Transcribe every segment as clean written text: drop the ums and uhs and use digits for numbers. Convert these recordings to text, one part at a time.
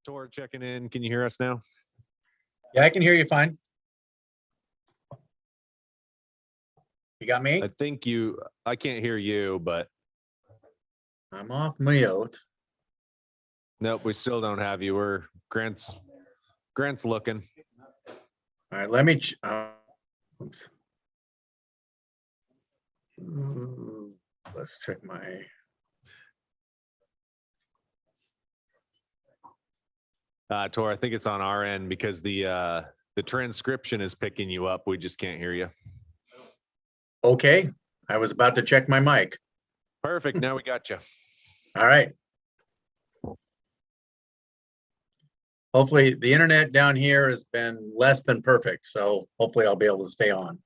Tor checking in. Can you hear us now? Yeah, I can hear you fine. You got me? I can't hear you, but I'm off mute. nope, we still don't have you. Grant's looking. All right, let me, oops. Let's check my, Tor, I think it's on our end because the transcription is picking you up. We just can't hear you. okay, I was about to check my mic. Perfect. Now we got you. All right. Hopefully the internet down here has been less than perfect, so hopefully I'll be able to stay on.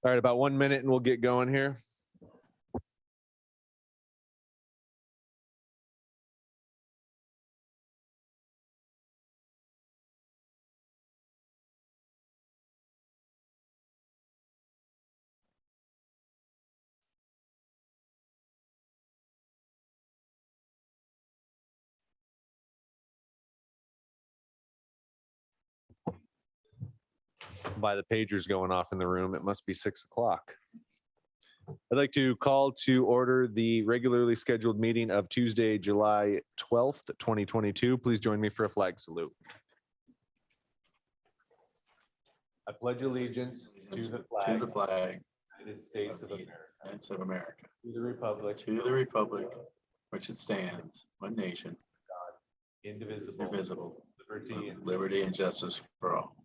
All right, about 1 minute and we'll get going here. By the pagers going off in the room, it must be 6 o'clock. I'd like to call to order the regularly scheduled meeting of Tuesday, July 12th, 2022. Please join me for a flag salute. I pledge allegiance to the flag of the United States of America States of America, to the republic, to the republic, which it stands, one nation, indivisible, indivisible, liberty, with liberty and justice for all.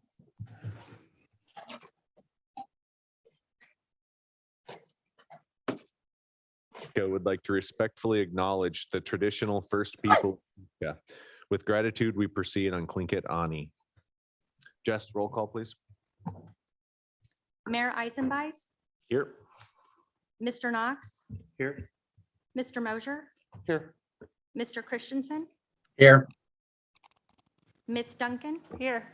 I would like to respectfully acknowledge the traditional first people. Yeah. With gratitude, we proceed on Tlingit Ani. Jess, roll call, please. Mayor Eisenbeis, Here. Mr. Knox, Here. Mr. Mosher, Here. Mr. Christensen, Here. Miss Duncan. Here.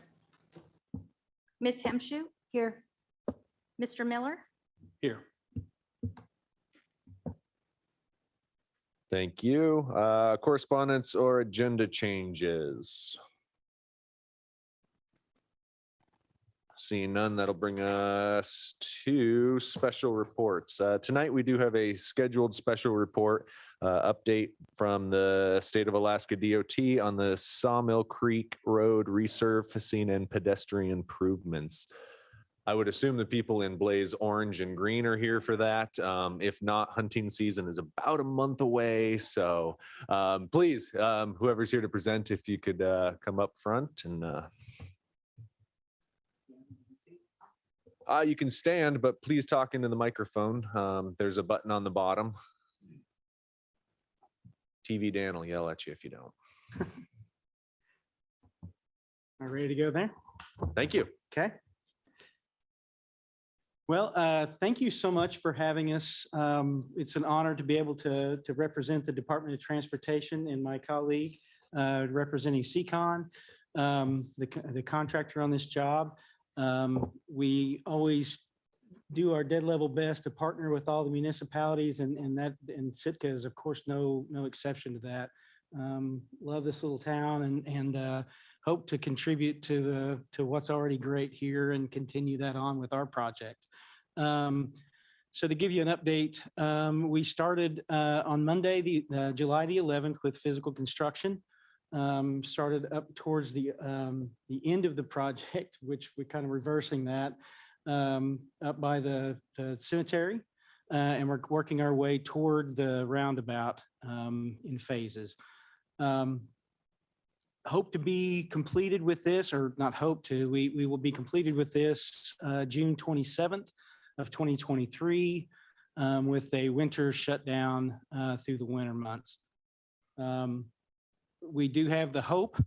Miss Hemshu. Here. Mr. Miller. Here. Thank you. Correspondence or agenda changes? Seeing none, that'll bring us to special reports. Tonight, we do have a scheduled special report update from the State of Alaska DOT on the Sawmill Creek Road resurfacing and pedestrian improvements. I would assume the people in Blaze Orange and Green are here for that. If not, hunting season is about a month away. So please, whoever's here to present, if you could come up front and you can stand, but please talk into the microphone. There's a button on the bottom. TV Dan will yell at you if you don't. Am I ready to go there? Thank you. Okay. Well, thank you so much for having us. It's an honor to be able to represent the Department of Transportation and my colleague representing CCON, the contractor on this job. We always do our dead level best to partner with all the municipalities, and Sitka is of course no exception to that. Love this little town and hope to contribute to what's already great here and continue that on with our project. So to give you an update, we started on Monday, July the 11th with physical construction. Started up towards the end of the project, which we're kind of reversing that, up by the cemetery. And we're working our way toward the roundabout in phases. Hope to be completed with this, or not hope to, we will be completed with this June 27th of 2023 with a winter shutdown through the winter months. We do have the hope,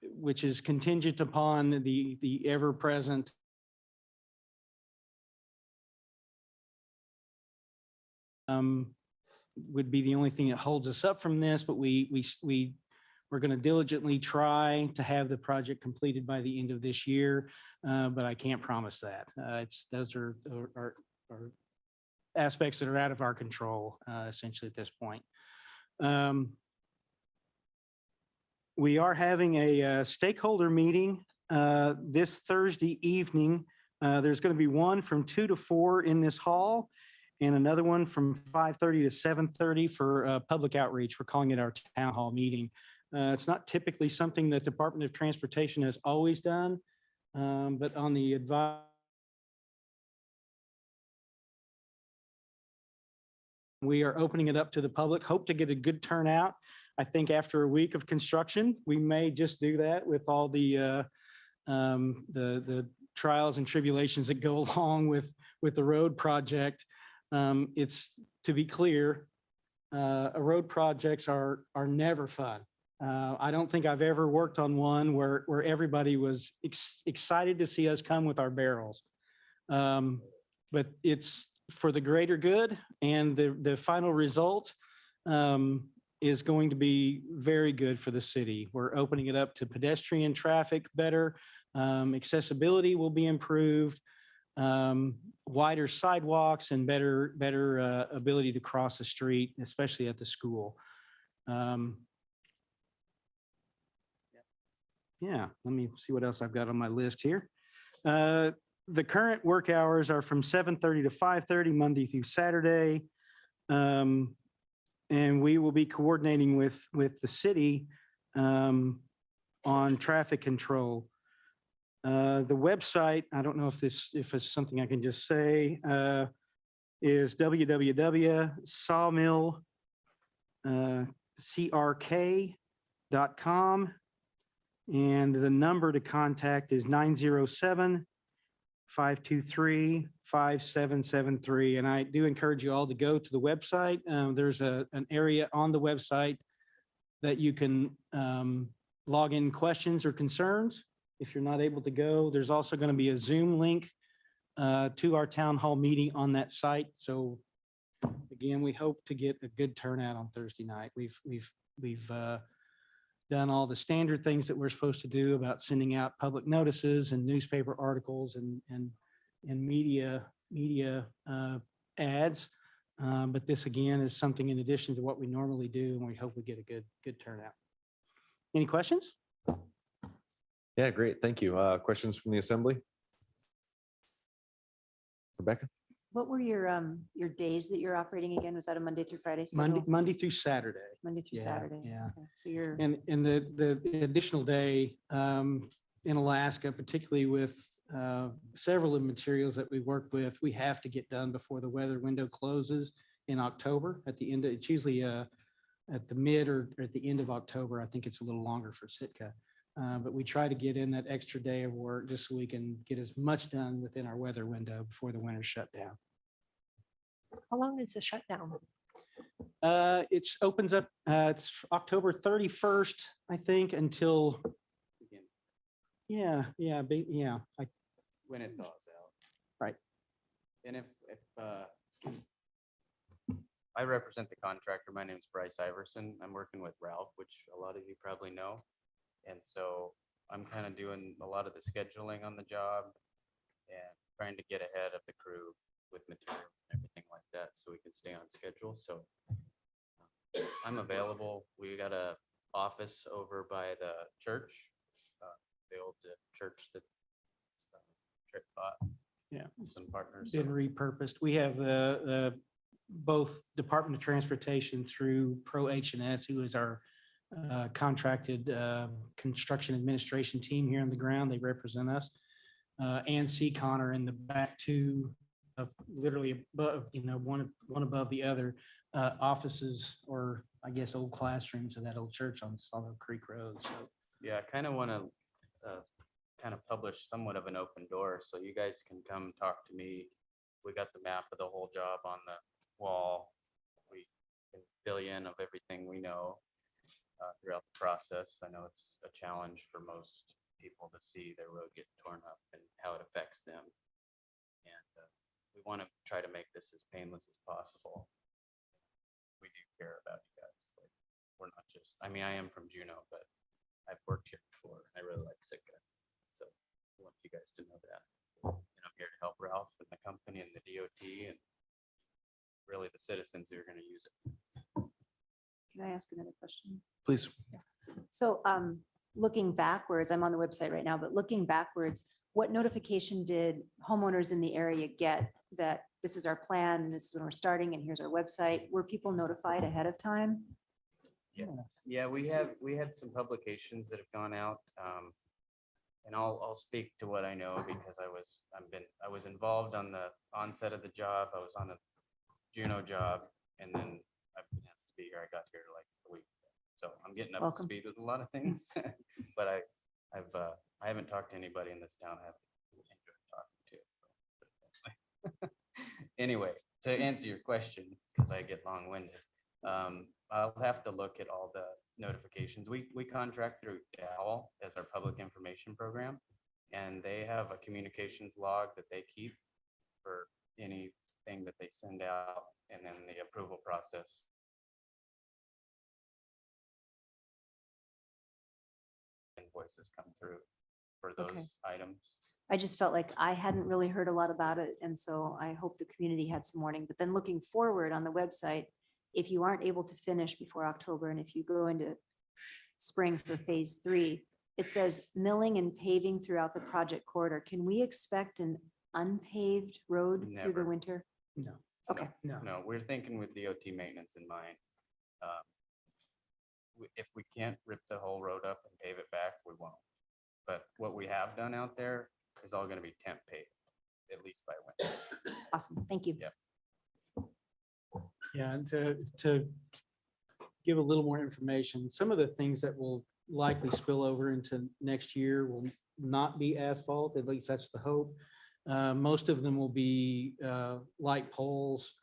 which is contingent upon the ever-present would be the only thing that holds us up from this, but we're going to diligently try to have the project completed by the end of this year, but I can't promise that. Those are aspects that are out of our control, essentially at this point. We are having a stakeholder meeting this Thursday evening. There's going to be one from 2 to 4 in this hall and another one from 5:30 to 7:30 for public outreach. We're calling it our town hall meeting. It's not typically something that Department of Transportation has always done, but on the advice, we are opening it up to the public. Hope to get a good turnout. I think after a week of construction, we may just do that with all the trials and tribulations that go along with the road project. It's, to be clear, road projects are never fun. I don't think I've ever worked on one where everybody was excited to see us come with our barrels. But it's for the greater good, and the final result is going to be very good for the city. We're opening it up to pedestrian traffic better. Accessibility will be improved, wider sidewalks, and better ability to cross the street, especially at the school. Yeah, let me see what else I've got on my list here. The current work hours are from 7:30 to 5:30, Monday through Saturday. And we will be coordinating with the city on traffic control. The website, I don't know if it's something I can just say. is www.sawmill.crk.com. And the number to contact is 907-523-5773. And I do encourage you all to go to the website. There's an area on the website that you can log in questions or concerns. If you're not able to go, there's also going to be a Zoom link to our town hall meeting on that site. So again, we hope to get a good turnout on Thursday night. We've done all the standard things that we're supposed to do about sending out public notices and newspaper articles and media ads. But this again is something in addition to what we normally do, and we hope we get a good turnout. Any questions? Yeah, great. Thank you. Questions from the assembly? Rebecca? What were your days that you're operating again? Was that a Monday through Friday Monday, schedule? Monday through Saturday. Monday through yeah, Saturday? yeah. Okay, so you're, And the additional day in Alaska, particularly with several of the materials that we work with, we have to get done before the weather window closes in October at the end. It's usually at the mid or at the end of October. I think it's a little longer for Sitka. But we try to get in that extra day of work just so we can get as much done within our weather window before the winter shutdown. How long is the shutdown? It's opens up, it's October 31st, I think, until, yeah. When it thaws out. Right. And if I represent the contractor, my name is Bryce Iverson. I'm working with Ralph, which a lot of you probably know. And so I'm kind of doing a lot of the scheduling on the job and trying to get ahead of the crew with material and everything like that so we can stay on schedule. So I'm available. We got a office over by the church, the old church that Trick bought. Yeah. Some partners. Been repurposed. We have the both Department of Transportation through Pro H&S, who is our contracted construction administration team here on the ground. They represent us. And CCON are in the back two, literally above, one above the other offices, or I guess old classrooms of that old church on Sawmill Creek Road. So Yeah, I kind of want to kind of publish somewhat of an open door so you guys can come talk to me. We got the map of the whole job on the wall. We can fill you in of everything we know throughout the process. I know it's a challenge for most people to see their road get torn up and how it affects them. And we want to try to make this as painless as possible. We do care about you guys. Like, we're not just, I mean, I am from Juneau, but I've worked here before. I really like Sitka. So I want you guys to know that. And I'm here to help Ralph and the company and the DOT and really the citizens who are going to use it. can I ask another question? please. So looking backwards, I'm on the website right now, but looking backwards, what notification did homeowners in the area get that this is our plan, and this is when we're starting, and here's our website? Were people notified ahead of time? Yeah, we had some publications that have gone out. And I'll speak to what I know because I was involved on the onset of the job. I was on a Juneau job, and then I've been asked to be here. I got here like a week ago. So I'm getting up to Welcome. speed with a lot of things. But I haven't talked to anybody in this town I haven't enjoyed talking to. Anyway, to answer your question, because I get long-winded, I'll have to look at all the notifications. We contract through DOWL as our public information program, and they have a communications log that they keep for anything that they send out, and then the approval process. Invoices come through for those Okay. items. I just felt like I hadn't really heard a lot about it, and so I hope the community had some warning. But then looking forward on the website, if you aren't able to finish before October, and if you go into spring for phase 3, it says milling and paving throughout the project corridor. Can we expect an unpaved road through the Never. winter? No. Okay. No. No, we're thinking with DOT maintenance in mind. If we can't rip the whole road up and pave it back, we won't. But what we have done out there is all going to be temp paved, at least by winter. Awesome. Thank you. Yeah. Yeah, and to give a little more information, some of the things that will likely spill over into next year will not be asphalt, at least that's the hope. Most of them will be light poles,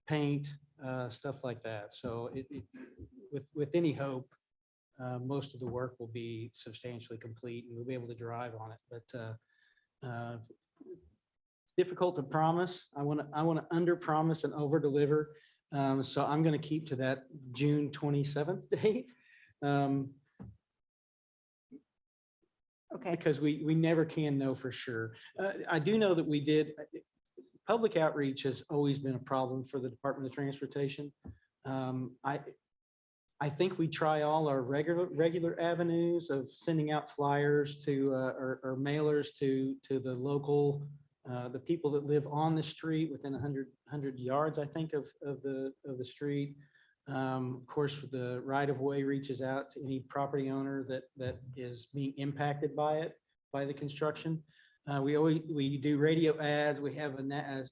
paint, stuff like that. So with any hope, most of the work will be substantially complete and we'll be able to drive on it. But it's difficult to promise. I want to under promise and over deliver. So I'm going to keep to that June 27th date. Okay, Because we never can know for sure. I do know that we did, public outreach has always been a problem for the Department of Transportation. I think we try all our regular avenues of sending out flyers to, or mailers to the local, the people that live on the street within 100 yards, I think, of the street. Of course, the right of way reaches out to any property owner that is being impacted by it, by the construction. We do radio ads. We have a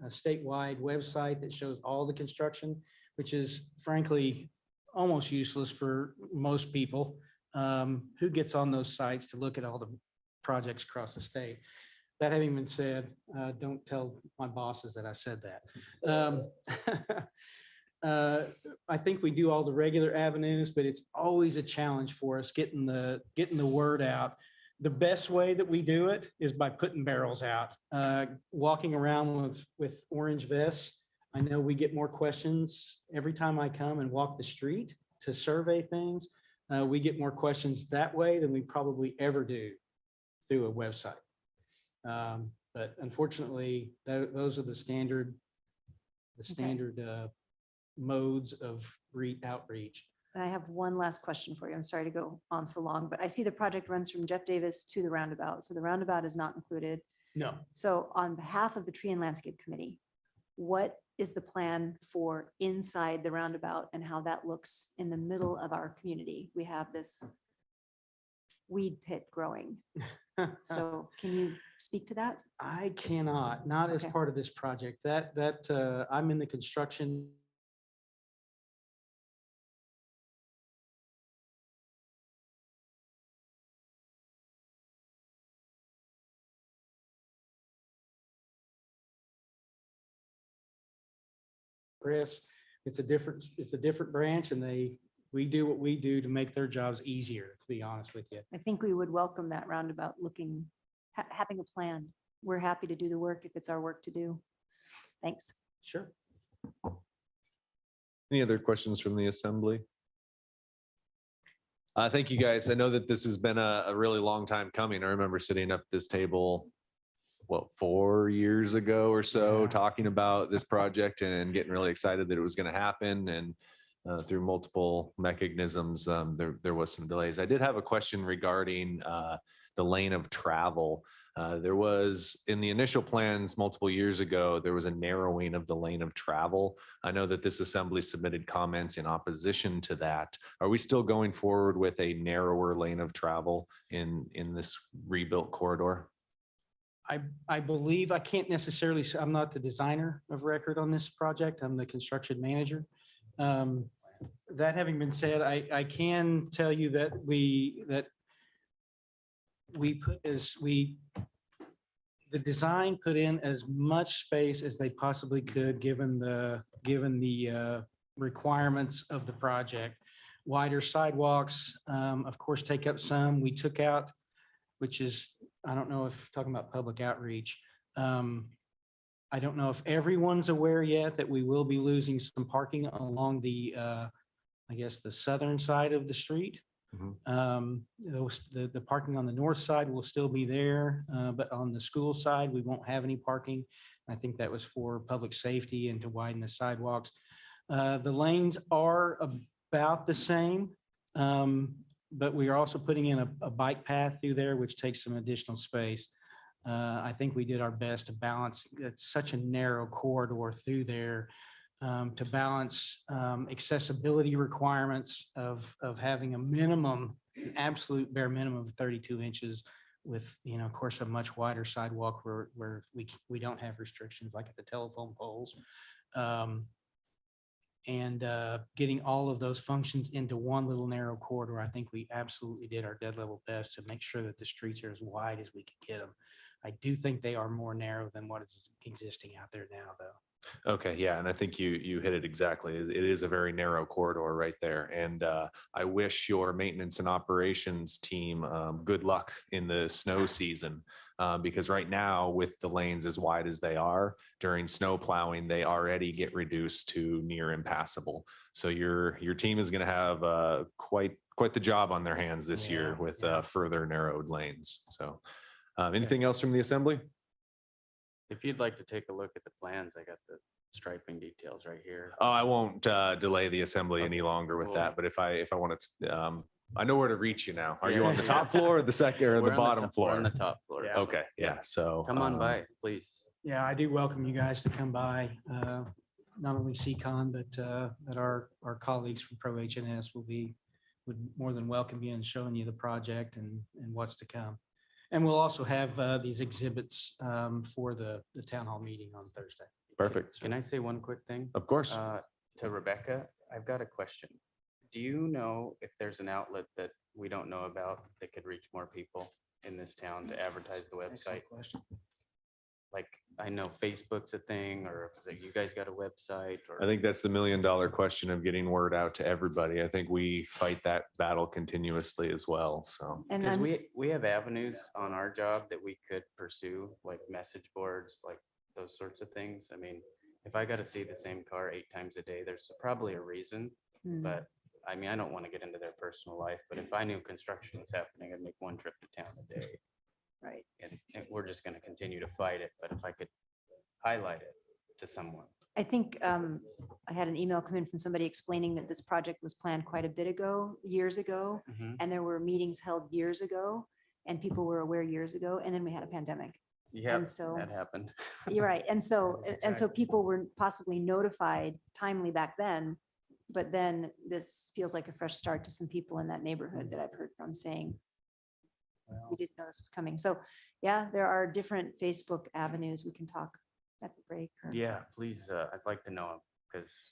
statewide website that shows all the construction, which is frankly almost useless for most people. Who gets on those sites to look at all the projects across the state? That having been said, don't tell my bosses that I said that. I think we do all the regular avenues, but it's always a challenge for us getting the word out. The best way that we do it is by putting barrels out, walking around with orange vests. I know we get more questions every time I come and walk the street to survey things. We get more questions that way than we probably ever do through a website. But unfortunately, those are the standard modes of outreach. and I have one last question for you. I'm sorry to go on so long, but I see the project runs from Jeff Davis to the roundabout. So the roundabout is not included. No, So on behalf of the Tree and Landscape Committee, what is the plan for inside the roundabout and how that looks in the middle of our community? We have this weed pit growing. So can you speak to that? I cannot, not as Okay. part of this project. That I'm in the construction. Chris, it's a different branch and we do what we do to make their jobs easier, to be honest with you. I think we would welcome that roundabout looking, having a plan. We're happy to do the work if it's our work to do. Thanks. Sure. Any other questions from the assembly? Thank you, guys. I know that this has been a really long time coming. I remember sitting up at this table, 4 years ago or so, Yeah. talking about this project and getting really excited that it was going to happen. And through multiple mechanisms, there was some delays. I did have a question regarding the lane of travel. There was, in the initial plans multiple years ago, there was a narrowing of the lane of travel. I know that this assembly submitted comments in opposition to that. Are we still going forward with a narrower lane of travel in this rebuilt corridor? I believe, I can't necessarily, say I'm not the designer of record on this project. I'm the construction manager. That having been said, I can tell you that the design put in as much space as they possibly could, given the requirements of the project. Wider sidewalks, of course, take up some. We took out, which is, I don't know if talking about public outreach. I don't know if everyone's aware yet that we will be losing some parking along the, I guess, the southern side of the street. The parking on the north side will still be there, but on the school side, we won't have any parking. I think that was for public safety and to widen the sidewalks. The lanes are about the same, but we are also putting in a bike path through there, which takes some additional space. I think we did our best to balance. It's such a narrow corridor through there, to balance accessibility requirements of having a minimum, an absolute bare minimum of 32 inches with, of course, a much wider sidewalk where we don't have restrictions like at the telephone poles. And getting all of those functions into one little narrow corridor, I think we absolutely did our dead level best to make sure that the streets are as wide as we could get them. I do think they are more narrow than what is existing out there now, though. Okay, yeah, and I think you hit it exactly. It is a very narrow corridor right there. And I wish your maintenance and operations team good luck in the snow season. Because right now, with the lanes as wide as they are, during snow plowing, they already get reduced to near impassable. So your team is going to have quite the job on their hands this year Yeah, with yeah. further narrowed lanes. So anything else from the assembly? If you'd like to take a look at the plans, I got the striping details right here. Oh, I won't delay the assembly any Okay, longer with cool. that, but if I want to, I know where to reach you now. Are you Yeah. on the top floor or the second or We're the on bottom top- we're floor? On the top floor. Yeah. Okay, yeah, so. Come on by, please. Yeah, I do welcome you guys to come by. Not only CCON, but our colleagues from Pro HNS would more than welcome you and showing you the project and what's to come. And we'll also have these exhibits for the town hall meeting on Thursday. Perfect. Can I say one quick thing? Of course. To Rebecca, I've got a question. Do you know if there's an outlet that we don't know about that could reach more people in this town to advertise the website? Excellent question. Like, I know Facebook's a thing, or if you guys got a website, or. I think that's the $1 million question of getting word out to everybody. I think we fight that battle continuously as well, so. And Because I'm, we have avenues on our job that we could pursue, like message boards, like those sorts of things. I mean, if I got to see the same car 8 times a day, there's probably a reason, hmm, but I mean, I don't want to get into their personal life, but if I knew construction was happening, I'd make 1 trip to town a day. right. And we're just going to continue to fight it, but if I could highlight it to someone. I think I had an email come in from somebody explaining that this project was planned quite a bit ago, years ago, and there were meetings held years ago, and people were aware years ago, and then we had a pandemic. Yeah, And so- that happened. You're right. And so, That's and so exactly- people were possibly notified timely back then. But then this feels like a fresh start to some people in that neighborhood that I've heard from saying, we didn't know this was coming. So yeah, there are different Facebook avenues. We can talk at the break. or- Yeah, please, I'd like to know them, because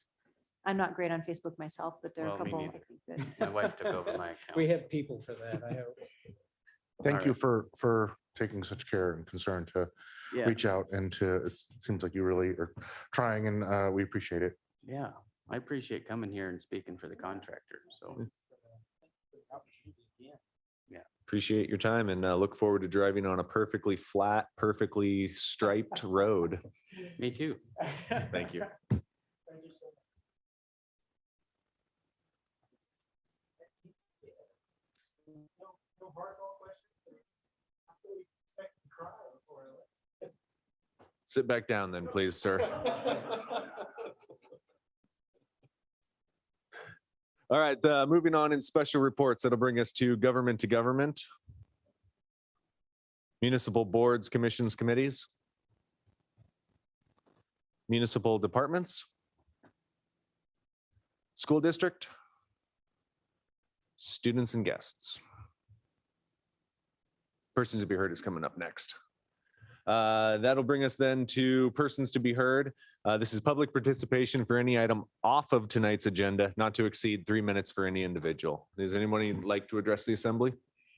I'm not great on Facebook myself, but there are a Well, me couple. I neither. think my that- wife took over my account. We have people for that, I hope. Thank you Alright. for taking such care and concern to Yeah, reach out and to, it seems like you really are trying and we appreciate it. yeah, I appreciate coming here and speaking for the contractor, so. Appreciate your time and look forward to driving on a perfectly flat, perfectly striped road. Me too. Thank you. Sit back down then, please, sir. All right, moving on in special reports, that'll bring us to government. Municipal boards, commissions, committees. Municipal departments. School district. Students and guests. Persons to be heard is coming up next. That'll bring us then to persons to be heard. This is public participation for any item off of tonight's agenda, not to exceed 3 minutes for any individual. Does anybody like to address the assembly?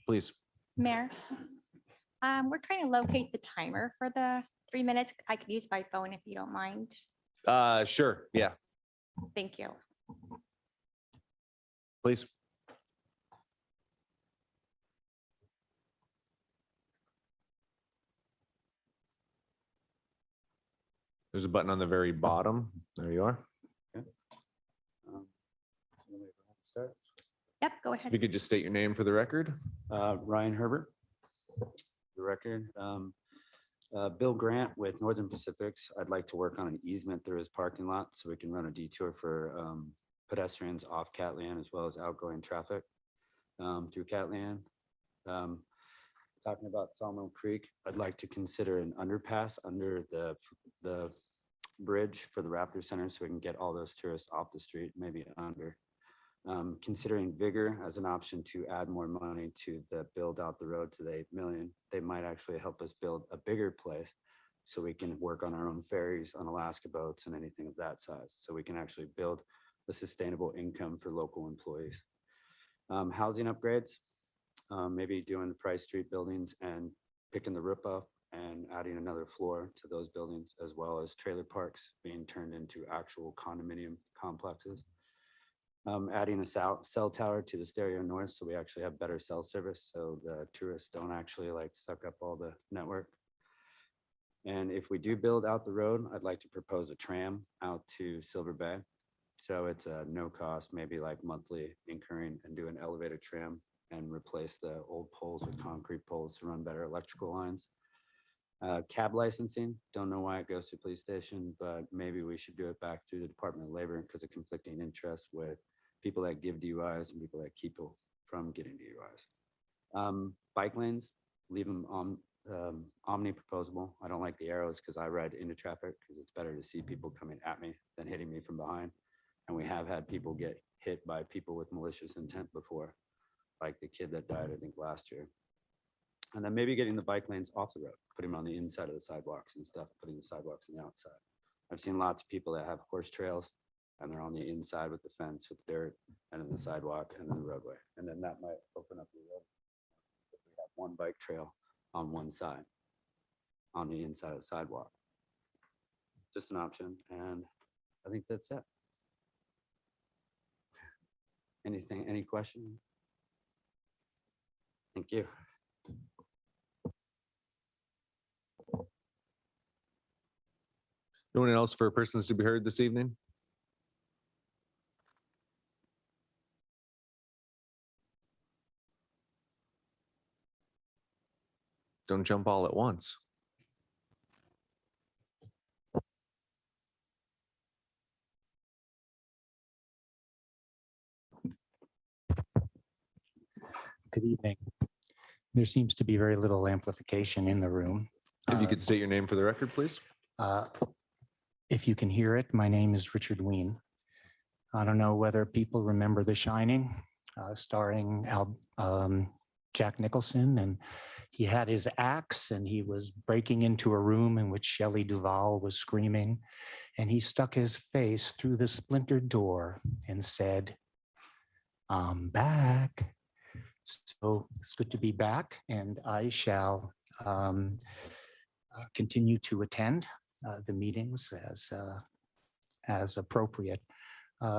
Please. Mayor, we're trying to locate the timer for the 3 minutes. I could use my phone if you don't mind. Sure, yeah, Thank you. please. There's a button on the very bottom. There you are. Yep, go If you ahead. could just state your name for the record. Ryan Herbert, the record. Bill Grant with Northern Pacifics. I'd like to work on an easement through his parking lot so we can run a detour for pedestrians off Catland as well as outgoing traffic through Catland. Talking about Sawmill Creek, I'd like to consider an underpass under the bridge for the Raptor Center so we can get all those tourists off the street, maybe under. Considering Vigor as an option to add more money to the build out the road to the 8 million. They might actually help us build a bigger place so we can work on our own ferries, on Alaska boats and anything of that size. So we can actually build a sustainable income for local employees. Housing upgrades, maybe doing the Price Street buildings and picking the roof up and adding another floor to those buildings, as well as trailer parks being turned into actual condominium complexes. Adding a cell tower to the Stereo North, so we actually have better cell service, so the tourists don't actually like suck up all the network. And if we do build out the road, I'd like to propose a tram out to Silver Bay. So it's a no cost, maybe like monthly incurring, and do an elevated tram and replace the old poles with concrete poles to run better electrical lines. Cab licensing, don't know why it goes to police station, but maybe we should do it back through the Department of Labor because of conflicting interests with people that give DUIs and people that keep people from getting DUIs. Bike lanes, leave them on omniproposable. I don't like the arrows because I ride into traffic because it's better to see people coming at me than hitting me from behind. And we have had people get hit by people with malicious intent before, like the kid that died, I think, last year. And then maybe getting the bike lanes off the road, putting them on the inside of the sidewalks and stuff, putting the sidewalks on the outside. I've seen lots of people that have horse trails and they're on the inside with the fence, with dirt, and then the sidewalk and then the roadway. And then that might open up the road. If we have one bike trail on one side, on the inside of the sidewalk. Just an option. And I think that's it. Anything, any questions? Thank you. Anyone else for persons to be heard this evening? Don't jump all at once. Good evening. There seems to be very little amplification in the room. If you could state your name for the record, please. If you can hear it, my name is Richard Ween. I don't know whether people remember The Shining, starring Jack Nicholson, and he had his axe and he was breaking into a room in which Shelley Duvall was screaming, and he stuck his face through the splintered door and said, "I'm back." So it's good to be back, and I shall continue to attend the meetings as appropriate. A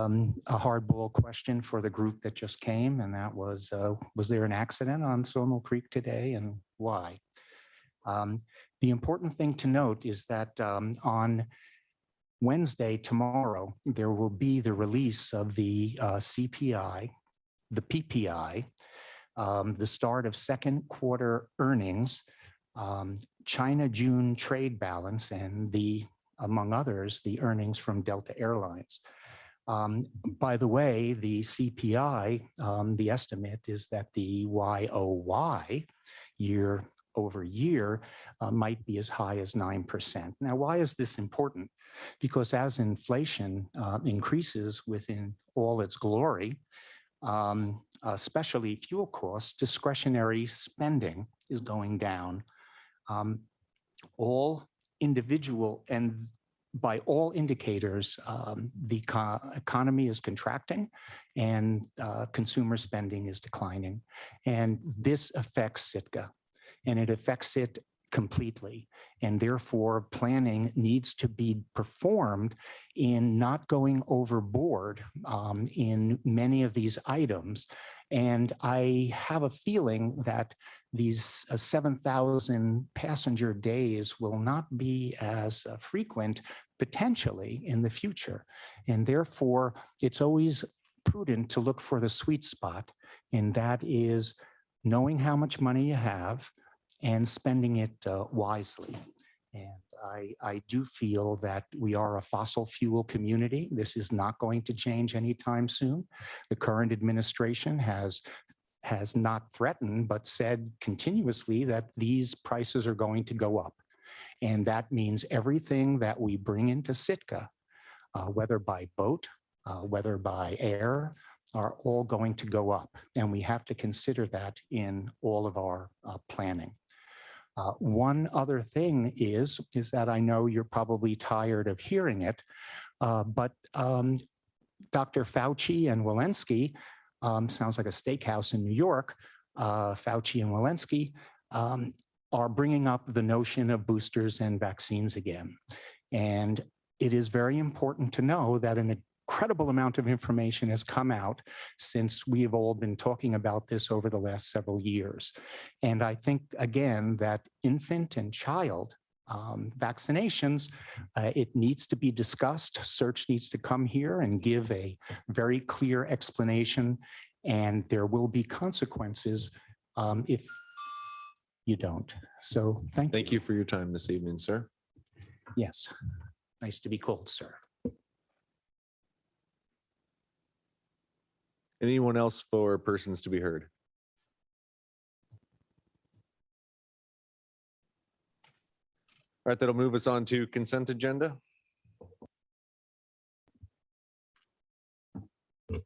hardball question for the group that just came, and that was there an accident on Sawmill Creek today, and why? The important thing to note is that on Wednesday, tomorrow, there will be the release of the CPI, the PPI, the start of second quarter earnings, China June trade balance, and among others, the earnings from Delta Airlines. By the way, the CPI, the estimate is that the YOY, year over year, might be as high as 9%. Now, why is this important? Because as inflation increases within all its glory, especially fuel costs, discretionary spending is going down. All individual and by all indicators, the economy is contracting and consumer spending is declining. And this affects Sitka, and it affects it completely. And therefore, planning needs to be performed in not going overboard in many of these items. And I have a feeling that these 7,000 passenger days will not be as frequent potentially in the future. And therefore, it's always prudent to look for the sweet spot, and that is knowing how much money you have and spending it wisely. And I do feel that we are a fossil fuel community. This is not going to change anytime soon. The current administration has not threatened, but said continuously that these prices are going to go up. And that means everything that we bring into Sitka, whether by boat, whether by air, are all going to go up. And we have to consider that in all of our planning. One other thing is that I know you're probably tired of hearing it, but Dr. Fauci and Walensky, sounds like a steakhouse in New York, Fauci and Walensky are bringing up the notion of boosters and vaccines again. And it is very important to know that an incredible amount of information has come out since we've all been talking about this over the last several years. And I think, again, that infant and child vaccinations, it needs to be discussed. Search needs to come here and give a very clear explanation, and there will be consequences if you don't. So thank you. Thank you for your time this evening, sir. Yes. Nice to be called, sir. Anyone else for persons to be heard? All right, that'll move us on to consent agenda.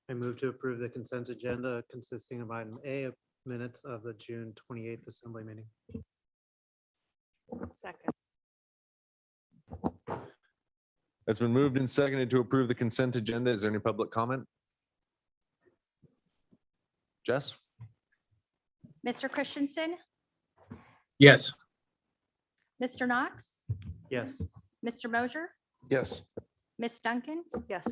I move to approve the consent agenda consisting of item A, of minutes of the June 28th assembly meeting. Second. It's been moved and seconded to approve the consent agenda. Is there any public comment? Jess? Mr. Christensen, Yes. Mr. Knox, Yes. Mr. Mosher, Yes. Miss Duncan, Yes.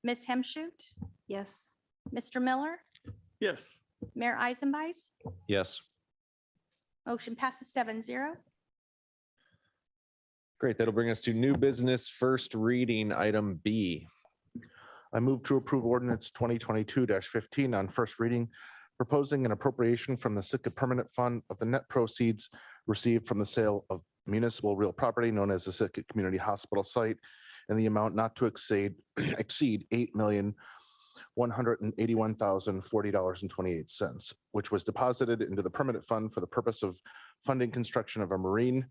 Miss Hemshute, Yes. Mr. Miller, Yes. Mayor Eisenbeiss. Yes. Motion passes 7-0. Great. That'll bring us to new business first reading, item B. I move to approve ordinance 2022-15 on first reading, proposing an appropriation from the Sitka Permanent Fund of the net proceeds received from the sale of municipal real property known as the Sitka Community Hospital site in the amount not to exceed $8,181,040.28, which was deposited into the permanent fund for the purpose of funding construction of a marine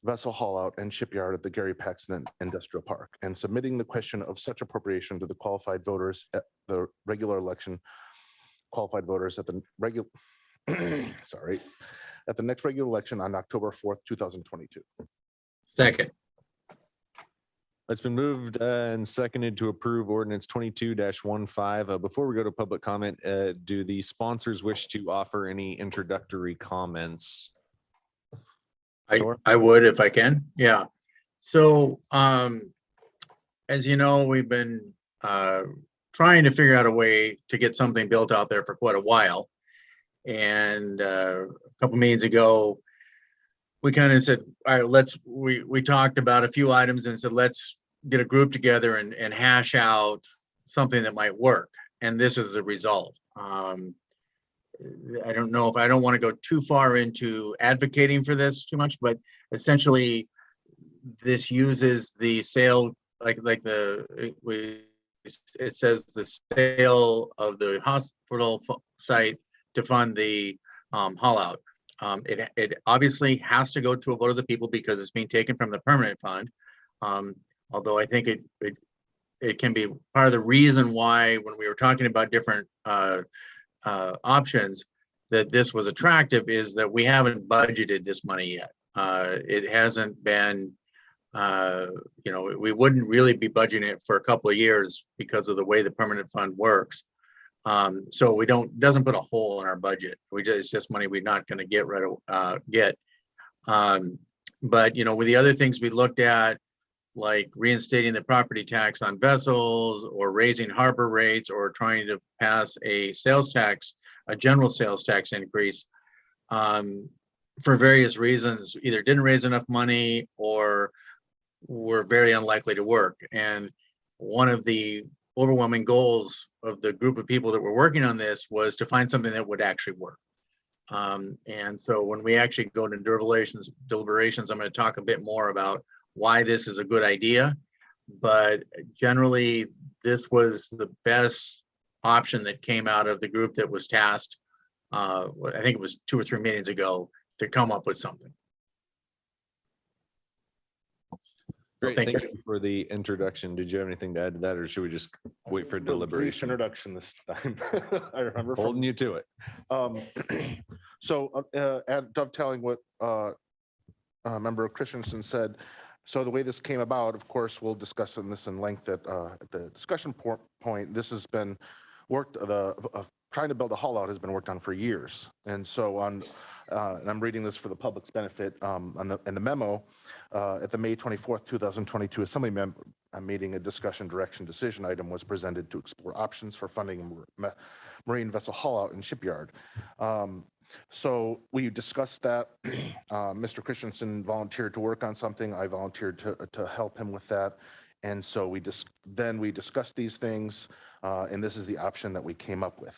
vessel haul out and shipyard at the Gary Paxton Industrial Park, and submitting the question of such appropriation to the qualified voters at the regular election, qualified voters at the regular, sorry, at the next regular election on October 4th, 2022. Second. It's been moved and seconded to approve ordinance 22-15. Before we go to public comment, do the sponsors wish to offer any introductory comments? Sure. I would if I can. Yeah. So, as you know, we've been trying to figure out a way to get something built out there for quite a while. And a couple meetings ago, we kind of said, all right, we talked about a few items and said, let's get a group together and hash out something that might work. And this is the result. I don't know if I don't want to go too far into advocating for this too much, but essentially this uses the sale, it says the sale of the hospital site to fund the haul out. It obviously has to go to a vote of the people because it's being taken from the permanent fund. Although I think it can be part of the reason why when we were talking about different options, that this was attractive is that we haven't budgeted this money yet. It hasn't been, we wouldn't really be budgeting it for a couple of years because of the way the permanent fund works. So doesn't put a hole in our budget. It's just money we're not going to get get. But with the other things we looked at, like reinstating the property tax on vessels or raising harbor rates or trying to pass a sales tax, a general sales tax increase, for various reasons, either didn't raise enough money or were very unlikely to work. And one of the overwhelming goals of the group of people that were working on this was to find something that would actually work. And so when we actually go to deliberations, I'm going to talk a bit more about why this is a good idea, but generally this was the best option that came out of the group that was tasked. I think it was 2 or 3 meetings ago to come up with something. Great. Thank you for the introduction. Did you have anything to add to that, or should we just wait for Brief deliberation? introduction this time. I remember Holding you to it. So dovetailing what Member Christensen said, so the way this came about, of course, we'll discuss this in length at the discussion point. This has been worked, trying to build a haul out has been worked on for years. And so and I'm reading this for the public's benefit, in the memo, at the May 24th, 2022 Assembly meeting, a discussion direction decision item was presented to explore options for funding a marine vessel haul out and shipyard. So we discussed that. Mr. Christensen volunteered to work on something. I volunteered to help him with that. And so we discussed these things, and this is the option that we came up with.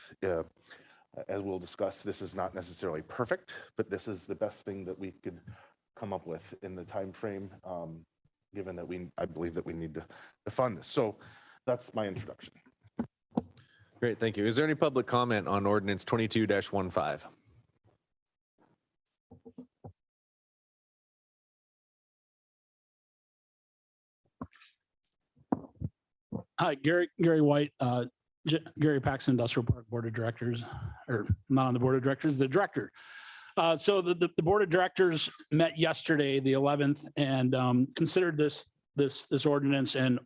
As we'll discuss, this is not necessarily perfect, but this is the best thing that we could come up with in the time frame, given that I believe that we need to fund this. So that's my introduction. Great, thank you. Is there any public comment on ordinance 22-15? Hi, Gary White, Gary Paxton Industrial Park Board of Directors, or not on the Board of Directors, the Director. So the Board of Directors met yesterday, the 11th, and considered this ordinance and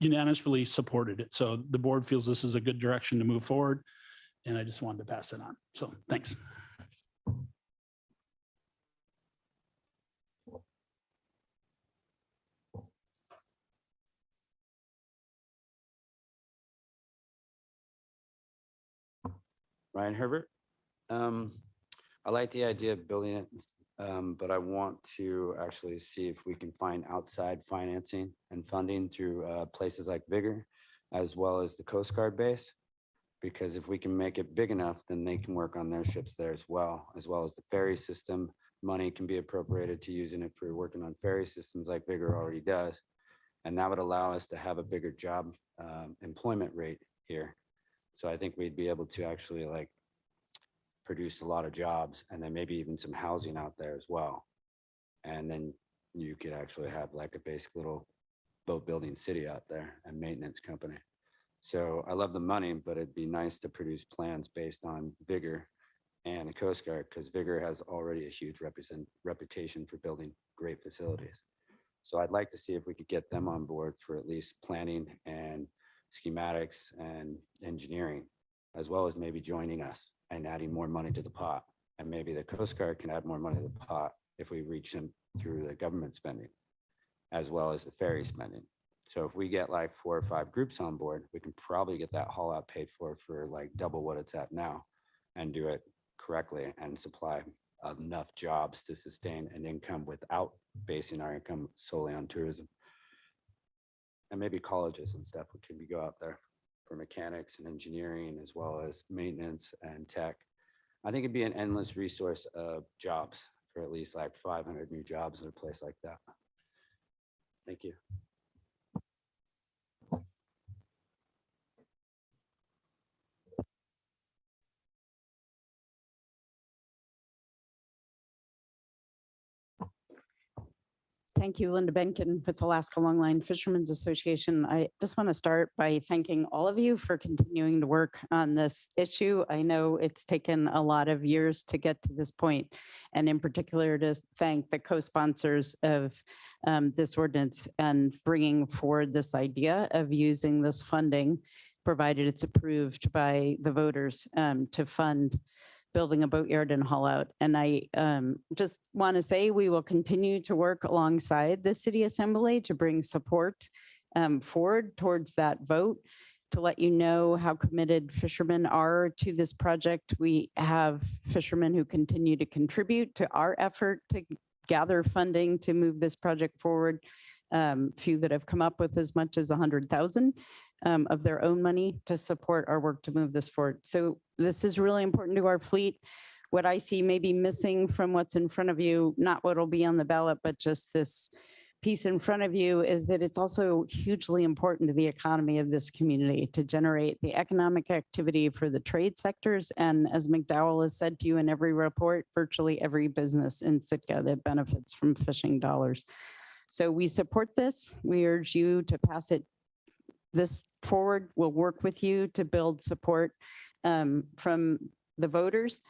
unanimously supported it. So the board feels this is a good direction to move forward, and I just wanted to pass it on. So thanks. Ryan Herbert. I like the idea of building it, but I want to actually see if we can find outside financing and funding through places like Vigor, as well as the Coast Guard base. Because if we can make it big enough, then they can work on their ships there as well as the ferry system. Money can be appropriated to using it for working on ferry systems like Vigor already does. And that would allow us to have a bigger job employment rate here. So I think we'd be able to actually like produce a lot of jobs, and then maybe even some housing out there as well. And then you could actually have like a basic little boat building city out there and maintenance company. So I love the money, but it'd be nice to produce plans based on Vigor and the Coast Guard, because Vigor has already a huge reputation for building great facilities. So I'd like to see if we could get them on board for at least planning and schematics and engineering, as well as maybe joining us and adding more money to the pot. And maybe the Coast Guard can add more money to the pot if we reach them through the government spending, as well as the ferry spending. So if we get like 4 or 5 groups on board, we can probably get that haul out paid for like double what it's at now, and do it correctly and supply enough jobs to sustain an income without basing our income solely on tourism. And maybe colleges and stuff can go out there for mechanics and engineering, as well as maintenance and tech. I think it'd be an endless resource of jobs for at least like 500 new jobs in a place like that. Thank you. Thank you, Linda Benkin with Alaska Longline Fishermen's Association. I just want to start by thanking all of you for continuing to work on this issue. I know it's taken a lot of years to get to this point, and in particular to thank the co-sponsors of this ordinance and bringing forward this idea of using this funding, provided it's approved by the voters, to fund building a boatyard and haul out. And I just want to say we will continue to work alongside the City Assembly to bring support forward towards that vote. To let you know how committed fishermen are to this project, we have fishermen who continue to contribute to our effort to gather funding to move this project forward. Few that have come up with as much as 100,000 of their own money to support our work to move this forward. So this is really important to our fleet. What I see maybe missing from what's in front of you, not what will be on the ballot, but just this piece in front of you, is that it's also hugely important to the economy of this community to generate the economic activity for the trade sectors. And as McDowell has said to you in every report, virtually every business in Sitka that benefits from fishing dollars. So we support this. We urge you to pass this forward. We'll work with you to build support from the voters.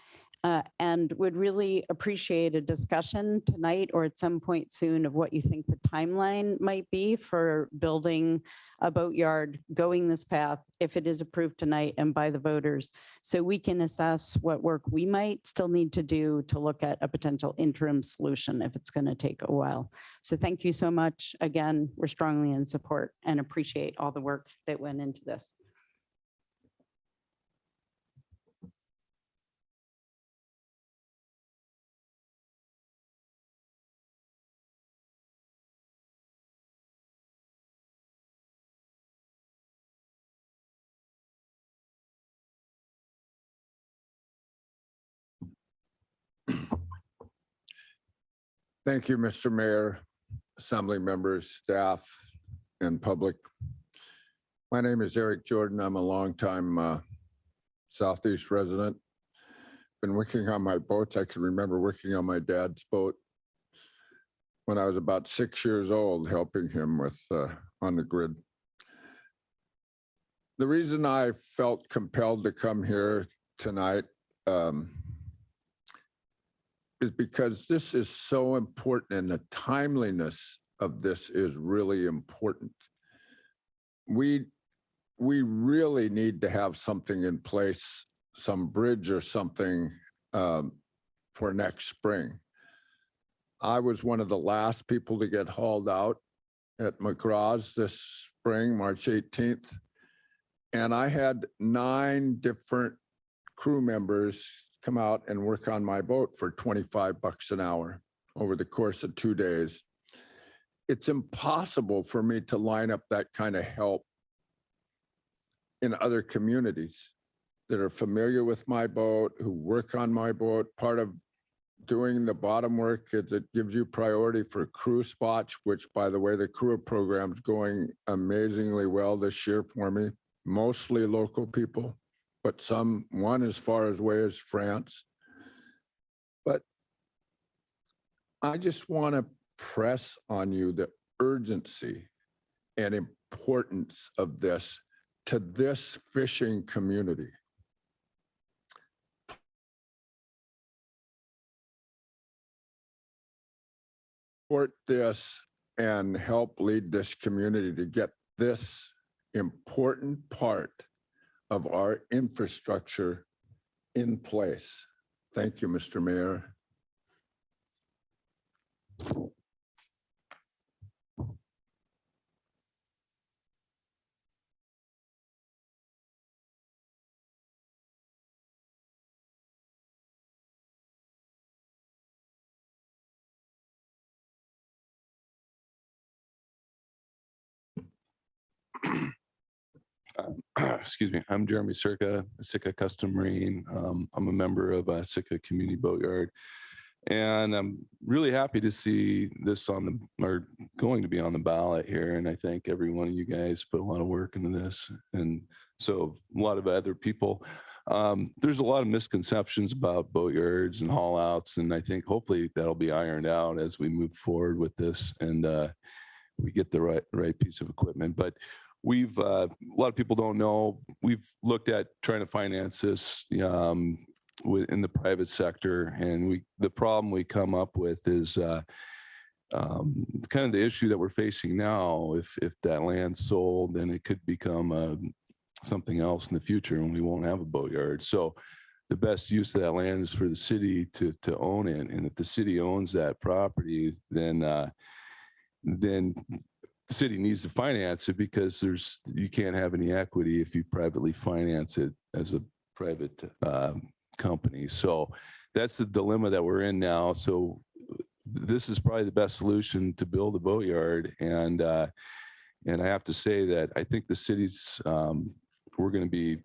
and would really appreciate a discussion tonight or at some point soon of what you think the timeline might be for building a boatyard, going this path, if it is approved tonight and by the voters, so we can assess what work we might still need to do to look at a potential interim solution if it's going to take a while. So thank you so much. Again, we're strongly in support and appreciate all the work that went into this. Thank you, Mr. Mayor, Assembly members, staff, and public. My name is Eric Jordan. I'm a longtime Southeast resident. Been working on my boats. I can remember working on my dad's boat when I was about 6 years old, helping him with on the grid. The reason I felt compelled to come here tonight is because this is so important, and the timeliness of this is really important. We really need to have something in place, some bridge or something for next spring. I was one of the last people to get hauled out at McGraw's this spring, March 18th. And I had 9 different crew members come out and work on my boat for $25 an hour over the course of 2 days. It's impossible for me to line up that kind of help in other communities that are familiar with my boat, who work on my boat. Part of doing the bottom work is it gives you priority for crew spots, which, by the way, the crew program is going amazingly well this year for me, mostly local people, but one as far away as France. But I just want to press on you the urgency and importance of this to this fishing community. Support this and help lead this community to get this important part of our infrastructure in place. Thank you, Mr. Mayor. Excuse me, I'm Jeremy Circa, Sitka Custom Marine. I'm a member of Sitka Community Boatyard. And I'm really happy to see this going to be on the ballot here. And I thank every one of you guys put a lot of work into this. And so a lot of other people, there's a lot of misconceptions about boatyards and haul outs. And I think hopefully that'll be ironed out as we move forward with this and we get the right piece of equipment. But we've, a lot of people don't know, we've looked at trying to finance this in the private sector. And the problem we come up with is kind of the issue that we're facing now. If that land's sold, then it could become something else in the future and we won't have a boatyard. So the best use of that land is for the city to own it. And if the city owns that property, then the city needs to finance it because you can't have any equity if you privately finance it as a private company. So that's the dilemma that we're in now. So this is probably the best solution to build a boatyard. And I have to say that I think the city's, we're going to be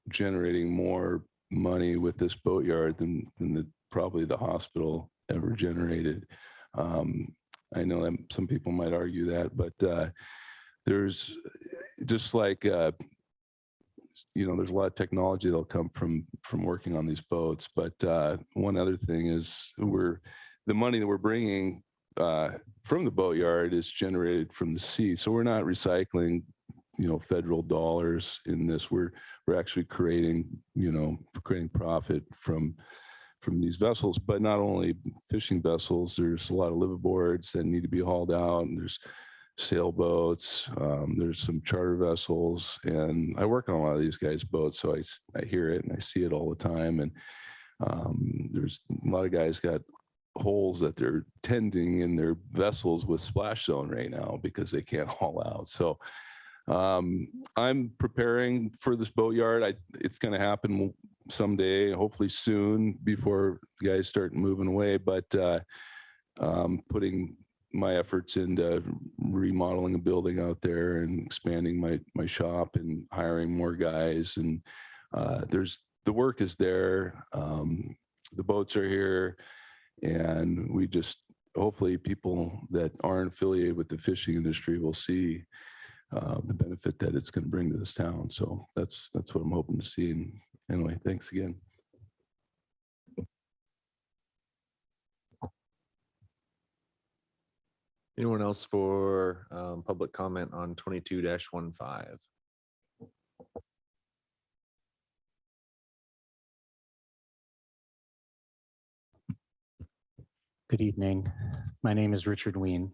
generating more money with this boatyard than probably the hospital ever generated. I know that some people might argue that, but there's just like, there's a lot of technology that'll come from working on these boats. But one other thing is the money that we're bringing from the boatyard is generated from the sea. So we're not recycling, federal dollars in this. We're actually creating profit from from these vessels, but not only fishing vessels, there's a lot of liveaboards that need to be hauled out, and there's sailboats, there's some charter vessels, and I work on a lot of these guys' boats, so I hear it and I see it all the time. And there's a lot of guys got holes that they're tending in their vessels with splash zone right now because they can't haul out. So I'm preparing for this boatyard. It's going to happen someday, hopefully soon, before guys start moving away. But putting my efforts into remodeling a building out there and expanding my shop and hiring more guys. And the work is there. The boats are here, and we just hopefully people that aren't affiliated with the fishing industry will see the benefit that it's going to bring to this town. So that's what I'm hoping to see. And anyway, thanks again. Anyone else for public comment on 22-15? Good evening. My name is Richard Ween.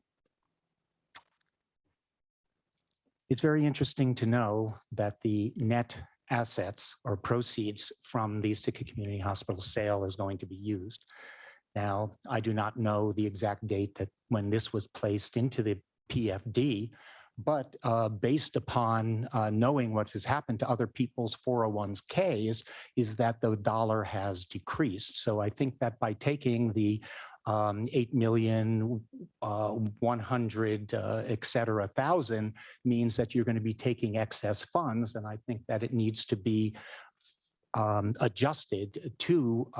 It's very interesting to know that the net assets or proceeds from the Sitka Community Hospital sale is going to be used. Now, I do not know the exact date that when this was placed into the PFD, but based upon knowing what has happened to other people's 401ks is that the dollar has decreased. So I think that by taking the 8,100,000, et cetera, thousand means that you're going to be taking excess funds. And I think that it needs to be adjusted to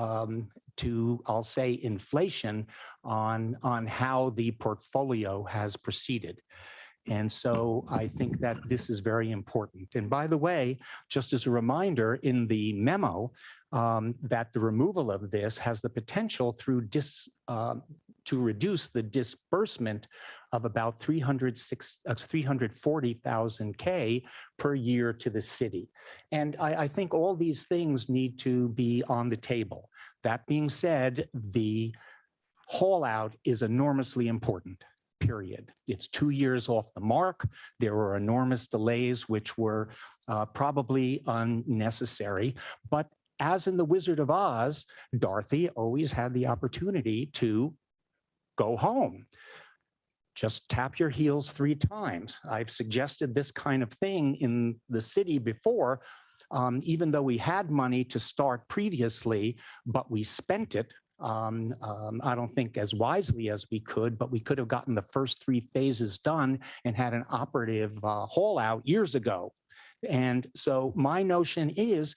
I'll say inflation on how the portfolio has proceeded. And so I think that this is very important. And by the way, just as a reminder, in the memo, that the removal of this has the potential through to reduce the disbursement of about 340,000 K per year to the city. And I think all these things need to be on the table. That being said, the haul out is enormously important. Period. It's 2 years off the mark. There were enormous delays, which were probably unnecessary. But as in The Wizard of Oz, Dorothy always had the opportunity to go home. Just tap your heels 3 times. I've suggested this kind of thing in the city before, even though we had money to start previously, but we spent it. I don't think as wisely as we could, but we could have gotten the first 3 phases done and had an operative haul out years ago. And so my notion is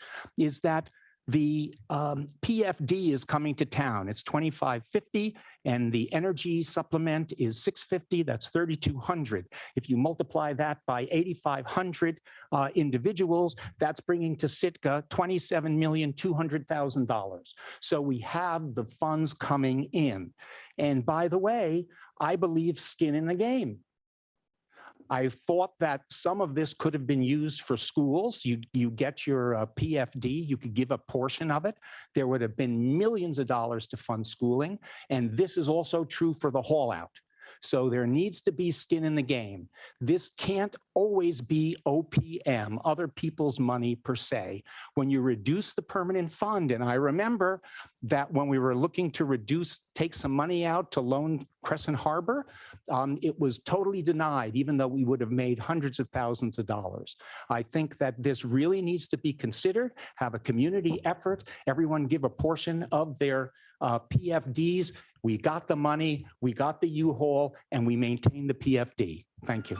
that the PFD is coming to town. It's $2,550, and the energy supplement is $650. That's $3,200. If you multiply that by 8,500 individuals, that's bringing to Sitka $27,200,000. So we have the funds coming in. And by the way, I believe skin in the game. I thought that some of this could have been used for schools. You get your PFD, you could give a portion of it. There would have been millions of dollars to fund schooling. And this is also true for the haul out. So there needs to be skin in the game. This can't always be OPM, other people's money per se. When you reduce the permanent fund, and I remember that when we were looking to take some money out to loan Crescent Harbor, it was totally denied, even though we would have made hundreds of thousands of dollars. I think that this really needs to be considered, have a community effort, everyone give a portion of their PFDs. We got the money, we got the U-Haul, and we maintain the PFD. Thank you.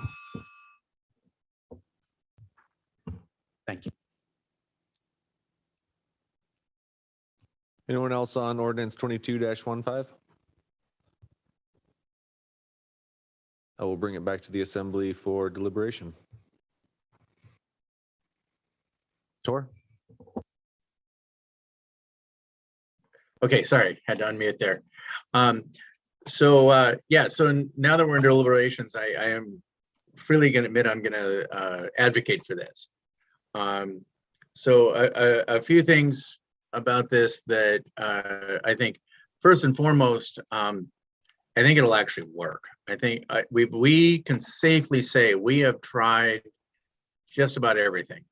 Thank you. Anyone else on ordinance 22-15? I will bring it back to the assembly for deliberation. Tor? Okay, sorry, had to unmute there. So now that we're in deliberations, I am freely going to admit I'm going to advocate for this. So a few things about this that I think first and foremost, I think it'll actually work. I think we can safely say we have tried just about everything.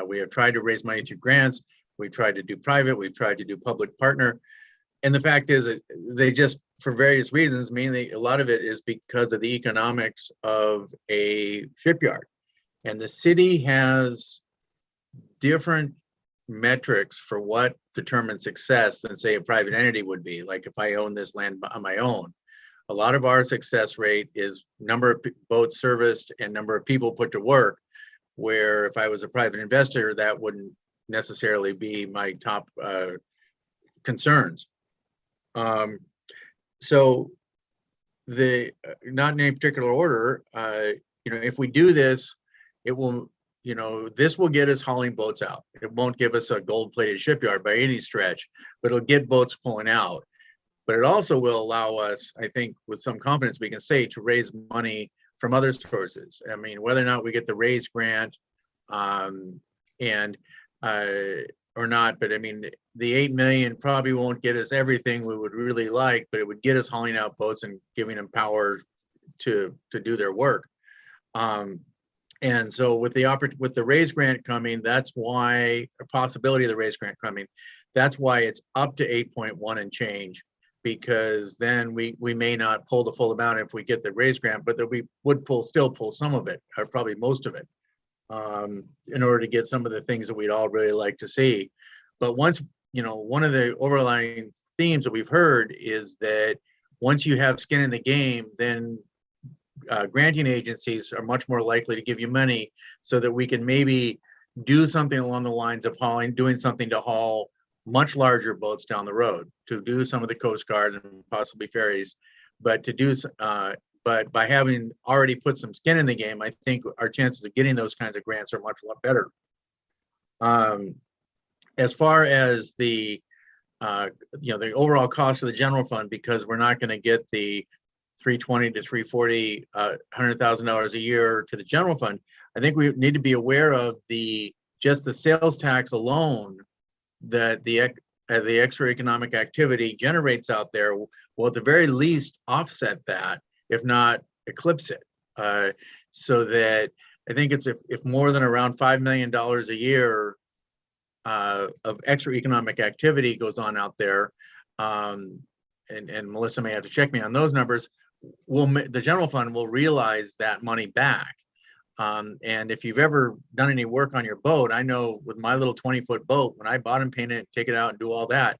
We have tried to raise money through grants. We've tried to do private. We've tried to do public partner. And the fact is that they just, for various reasons, mainly a lot of it is because of the economics of a shipyard. And the city has different metrics for what determines success than say a private entity would be. Like if I own this land on my own, a lot of our success rate is number of boats serviced and number of people put to work, where if I was a private investor, that wouldn't necessarily be my top concerns. So the not in any particular order, if we do this, it will, this will get us hauling boats out. It won't give us a gold-plated shipyard by any stretch, but it'll get boats pulling out. But it also will allow us, I think, with some confidence, we can say, to raise money from other sources. I mean, whether or not we get the RAISE grant or not, but I mean, the 8 million probably won't get us everything we would really like, but it would get us hauling out boats and giving them power to do their work. And so with the RAISE grant coming, that's why a possibility of the RAISE grant coming, that's why it's up to 8.1 and change, because then we may not pull the full amount if we get the RAISE grant, but that we would still pull some of it, or probably most of it, in order to get some of the things that we'd all really like to see. But once, one of the overlying themes that we've heard is that once you have skin in the game, then granting agencies are much more likely to give you money so that we can maybe do something along the lines of doing something to haul much larger boats down the road, to do some of the Coast Guard and possibly ferries, but but by having already put some skin in the game, I think our chances of getting those kinds of grants are much better. As far as the overall cost of the general fund, because we're not going to get the 320 to 340, $100,000 a year to the general fund, I think we need to be aware of just the sales tax alone that the extra economic activity generates out there will at the very least offset that, if not eclipse it. So that I think it's if more than around $5 million a year of extra economic activity goes on out there, and Melissa may have to check me on those numbers, the general fund will realize that money back. And if you've ever done any work on your boat, I know with my little 20-foot boat, when I bought and painted it, take it out and do all that,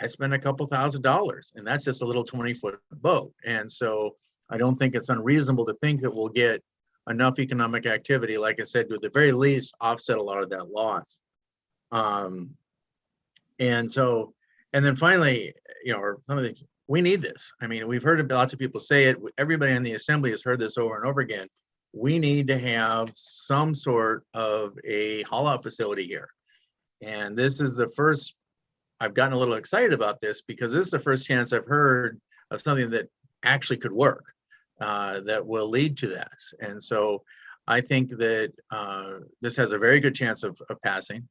I spent a couple $1,000s, and that's just a little 20-foot boat. And so I don't think it's unreasonable to think that we'll get enough economic activity, like I said, to at the very least offset a lot of that loss. And then finally, or some of the, we need this. I mean, we've heard lots of people say it. Everybody in the assembly has heard this over and over again. We need to have some sort of a haul out facility here. And this is the first, I've gotten a little excited about this because this is the first chance I've heard of something that actually could work, that will lead to that. And so I think that this has a very good chance of passing.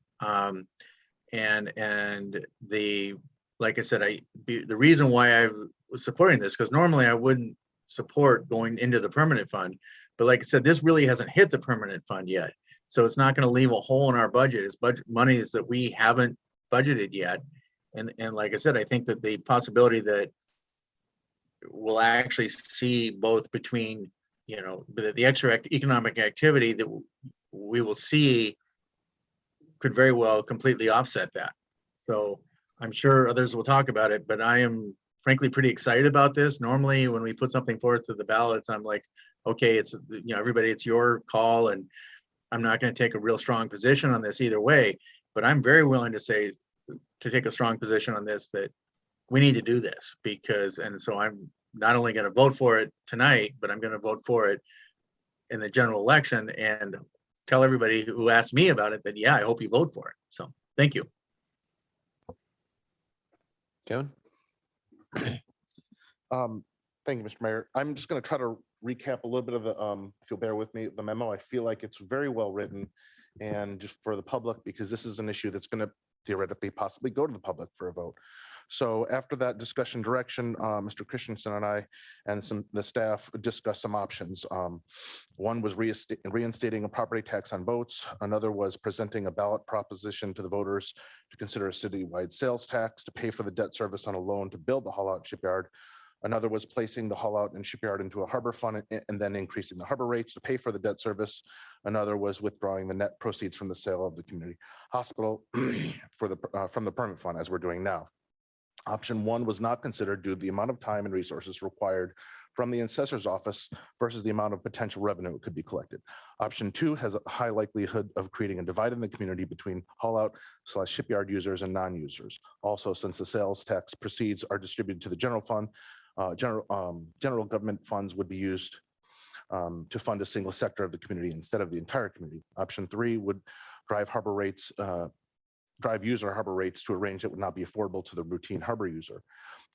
Like I said, the reason why I was supporting this, because normally I wouldn't support going into the permanent fund, but like I said, this really hasn't hit the permanent fund yet. So it's not going to leave a hole in our budget. It's budget monies that we haven't budgeted yet. And like I said, I think that the possibility that we'll actually see both between, the extra economic activity that we will see could very well completely offset that. So I'm sure others will talk about it, but I am frankly pretty excited about this. Normally when we put something forth to the ballots, I'm like, okay, it's, everybody, it's your call, and I'm not going to take a real strong position on this either way, but I'm very willing to take a strong position on this, that we need to do this and so I'm not only going to vote for it tonight, but I'm going to vote for it in the general election and tell everybody who asked me about it that, yeah, I hope you vote for it. So thank you. Kevin? Thank you, Mr. Mayor. I'm just going to try to recap a little bit of the, if you'll bear with me, the memo. I feel like it's very well written, and just for the public, because this is an issue that's going to theoretically possibly go to the public for a vote. So after that discussion direction, Mr. Christensen and I and the staff discussed some options. One was reinstating a property tax on boats. Another was presenting a ballot proposition to the voters to consider a citywide sales tax to pay for the debt service on a loan to build the haul out shipyard. Another was placing the haul out and shipyard into a harbor fund and then increasing the harbor rates to pay for the debt service. Another was withdrawing the net proceeds from the sale of the community hospital from the permit fund, as we're doing now. Option one was not considered due to the amount of time and resources required from the assessor's office versus the amount of potential revenue that could be collected. Option two has a high likelihood of creating a divide in the community between haul out / shipyard users and non-users. Also, since the sales tax proceeds are distributed to the general fund, general government funds would be used to fund a single sector of the community instead of the entire community. Option three would drive user harbor rates to a range that would not be affordable to the routine harbor user.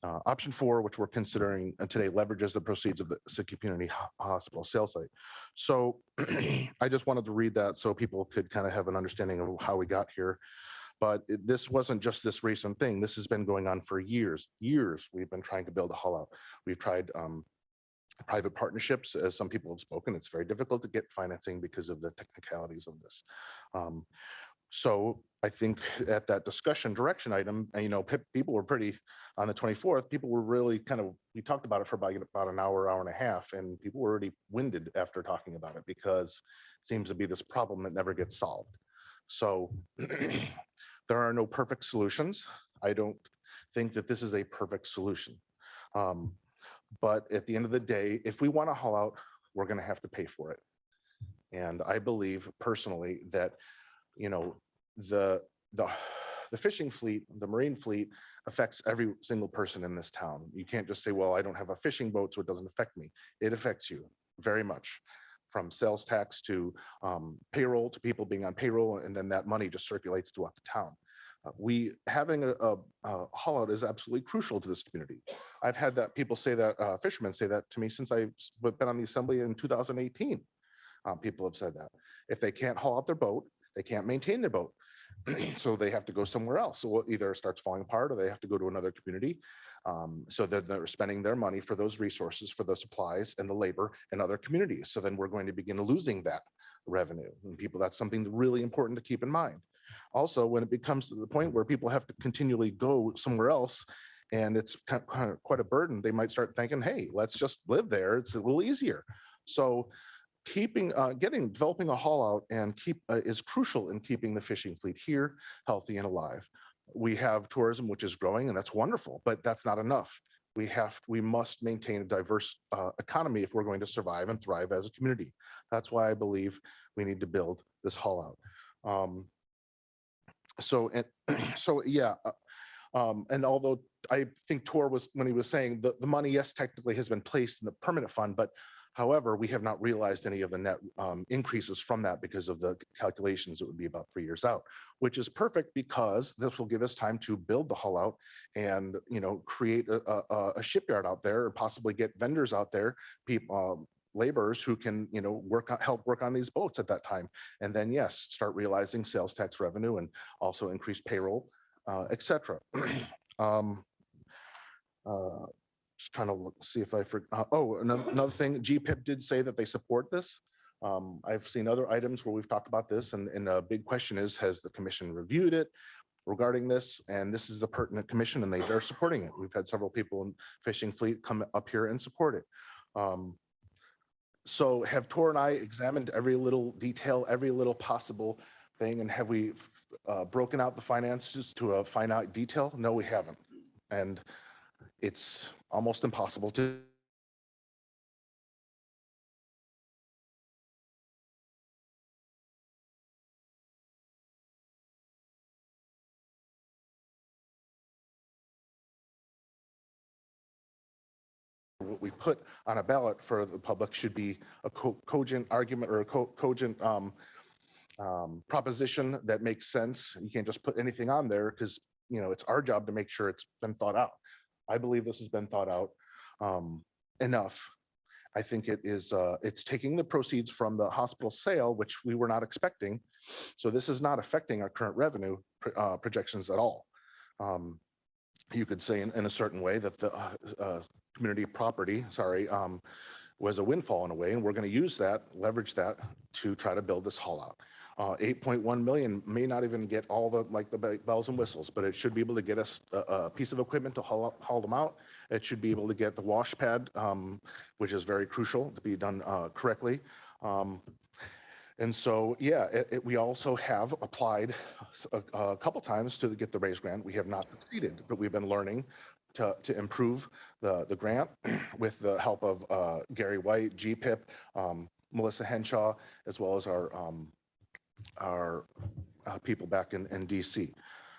Option four, which we're considering today, leverages the proceeds of the Sitka Community Hospital sales site. So I just wanted to read that so people could kind of have an understanding of how we got here. But this wasn't just this recent thing. This has been going on for years. We've been trying to build a haul out. We've tried private partnerships, as some people have spoken. It's very difficult to get financing because of the technicalities of this. So I think at that discussion direction item, and, people were pretty, on the 24th, people were really we talked about it for about an hour and a half, and people were already winded after talking about it because it seems to be this problem that never gets solved. So there are no perfect solutions. I don't think that this is a perfect solution. But at the end of the day, if we want to haul out, we're going to have to pay for it. And I believe personally that, the fishing fleet, the marine fleet affects every single person in this town. You can't just say, well, I don't have a fishing boat, so it doesn't affect me. It affects you very much, from sales tax to payroll, to people being on payroll, and then that money just circulates throughout the town. Having a haul out is absolutely crucial to this community. I've had that people say that, fishermen say that to me since I've been on the assembly in 2018. People have said that if they can't haul out their boat, they can't maintain their boat. So they have to go somewhere else. So either it starts falling apart or they have to go to another community. So that they're spending their money for those resources, for the supplies and the labor in other communities. So then we're going to begin losing that revenue. And people, that's something really important to keep in mind. Also, when it becomes to the point where people have to continually go somewhere else and it's kind of quite a burden, they might start thinking, hey, let's just live there. It's a little easier. So developing a haul out and is crucial in keeping the fishing fleet here healthy and alive. We have tourism, which is growing, and that's wonderful, but that's not enough. We must maintain a diverse economy if we're going to survive and thrive as a community. That's why I believe we need to build this haul out. And although I think Tor was, when he was saying the money, yes, technically has been placed in the permanent fund, but however, we have not realized any of the net increases from that because of the calculations. It would be about 3 years out, which is perfect because this will give us time to build the hull out and, create a shipyard out there, or possibly get vendors out there, laborers who can, help work on these boats at that time. And then, yes, start realizing sales tax revenue and also increase payroll, et cetera. Just trying to see if I forgot. Another thing, GPIP did say that they support this. I've seen other items where we've talked about this, and a big question is, has the commission reviewed it regarding this? And this is the pertinent commission, and they're supporting it. We've had several people in fishing fleet come up here and support it. So have Tor and I examined every little detail, every little possible thing, and have we broken out the finances to a finite detail? No, we haven't. And it's almost impossible to. What we put on a ballot for the public should be a cogent argument or a cogent proposition that makes sense. You can't just put anything on there because, it's our job to make sure it's been thought out. I believe this has been thought out enough. I think it is, it's taking the proceeds from the hospital sale, which we were not expecting. So this is not affecting our current revenue projections at all. You could say in a certain way that the community property, was a windfall in a way, and we're going to use that, leverage that to try to build this haul out. 8.1 million may not even get all the bells and whistles, but it should be able to get us a piece of equipment to haul them out. It should be able to get the wash pad, which is very crucial to be done correctly. And so, yeah, we also have applied a couple times to get the RAISE grant. We have not succeeded, but we've been learning to improve the grant with the help of Gary White, GPIP, Melissa Henshaw, as well as our people back in DC.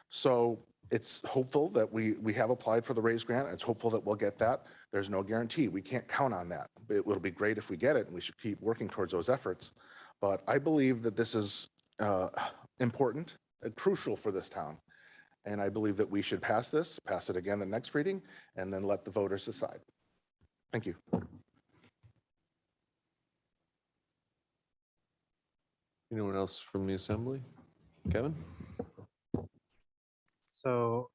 So it's hopeful that we have applied for the RAISE grant. It's hopeful that we'll get that. There's no guarantee. We can't count on that. It will be great if we get it, and we should keep working towards those efforts. But I believe that this is important and crucial for this town. And I believe that we should pass it again the next reading, and then let the voters decide. Thank you. Anyone else from the assembly? Kevin? So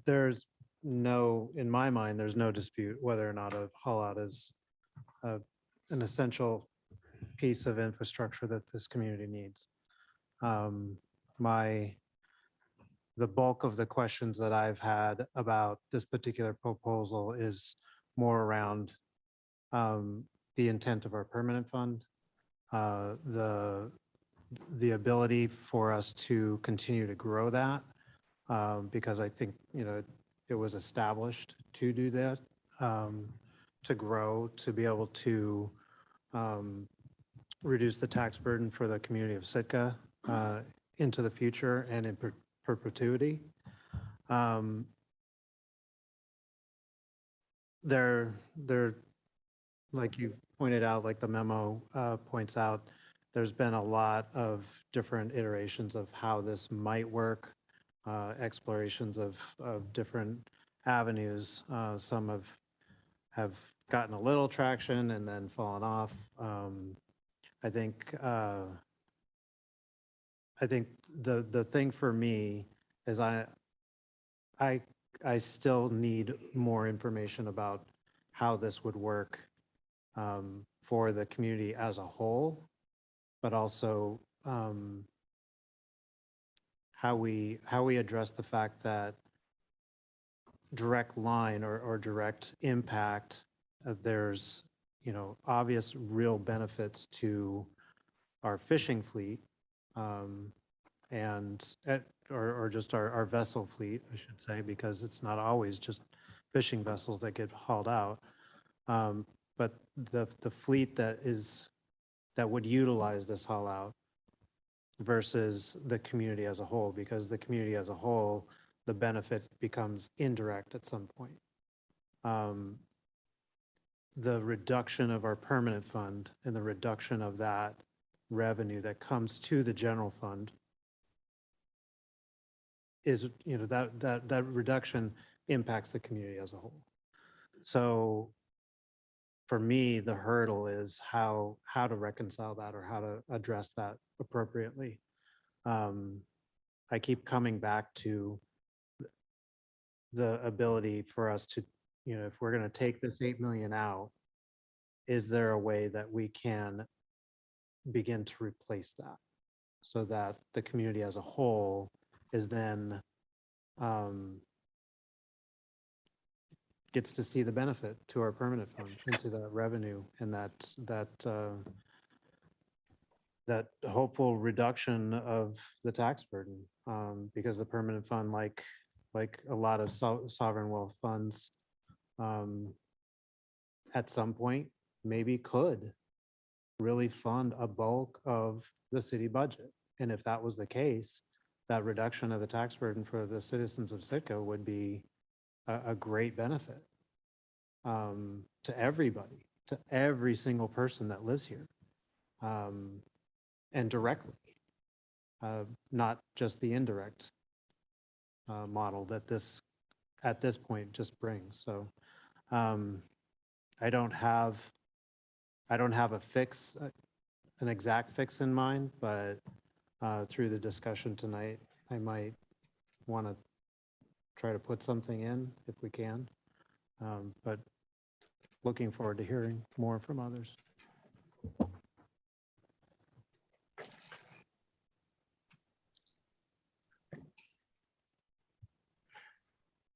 there's no, in my mind, there's no dispute whether or not a haul out is an essential piece of infrastructure that this community needs. The bulk of the questions that I've had about this particular proposal is more around the intent of our permanent fund, the ability for us to continue to grow that, because I think, it was established to do that, to grow, to be able to reduce the tax burden for the community of Sitka into the future and in perpetuity. They're like you pointed out, like the memo points out, there's been a lot of different iterations of how this might work, explorations of different avenues. Some have gotten a little traction and then fallen off. I think the thing for me is I still need more information about how this would work for the community as a whole, but also how we address the fact that direct line or direct impact, there's obvious real benefits to our fishing fleet, or just our vessel fleet, I should say, because it's not always just fishing vessels that get hauled out. But the fleet that would utilize this haul out versus the community as a whole, because the community as a whole, the benefit becomes indirect at some point. The reduction of our permanent fund and the reduction of that revenue that comes to the general fund is, that reduction impacts the community as a whole. So for me, the hurdle is how to reconcile that or how to address that appropriately. I keep coming back to the ability for us to, if we're going to take this 8 million out, is there a way that we can begin to replace that so that the community as a whole is then gets to see the benefit to our permanent fund, into that revenue and that hopeful reduction of the tax burden, because the permanent fund, like a lot of sovereign wealth funds, at some point maybe could really fund a bulk of the city budget. And if that was the case, that reduction of the tax burden for the citizens of Sitka would be a great benefit to everybody, to every single person that lives here, and directly, not just the indirect model that this at this point just brings. So I don't have a fix, an exact fix in mind, but through the discussion tonight, I might want to try to put something in if we can. But looking forward to hearing more from others.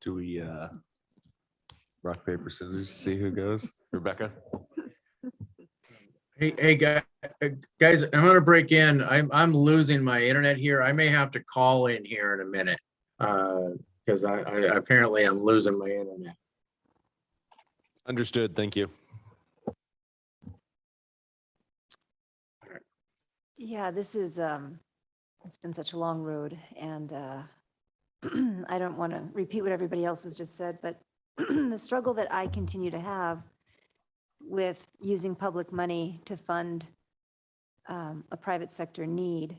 Do we rock, paper, scissors, see who goes? Rebecca? Hey, guys, I'm gonna break in. I'm losing my internet here. I may have to call in here in a minute. Because I apparently I'm losing my internet. Understood. Thank you. Yeah, this is, it's been such a long road, and I don't want to repeat what everybody else has just said, but the struggle that I continue to have with using public money to fund a private sector need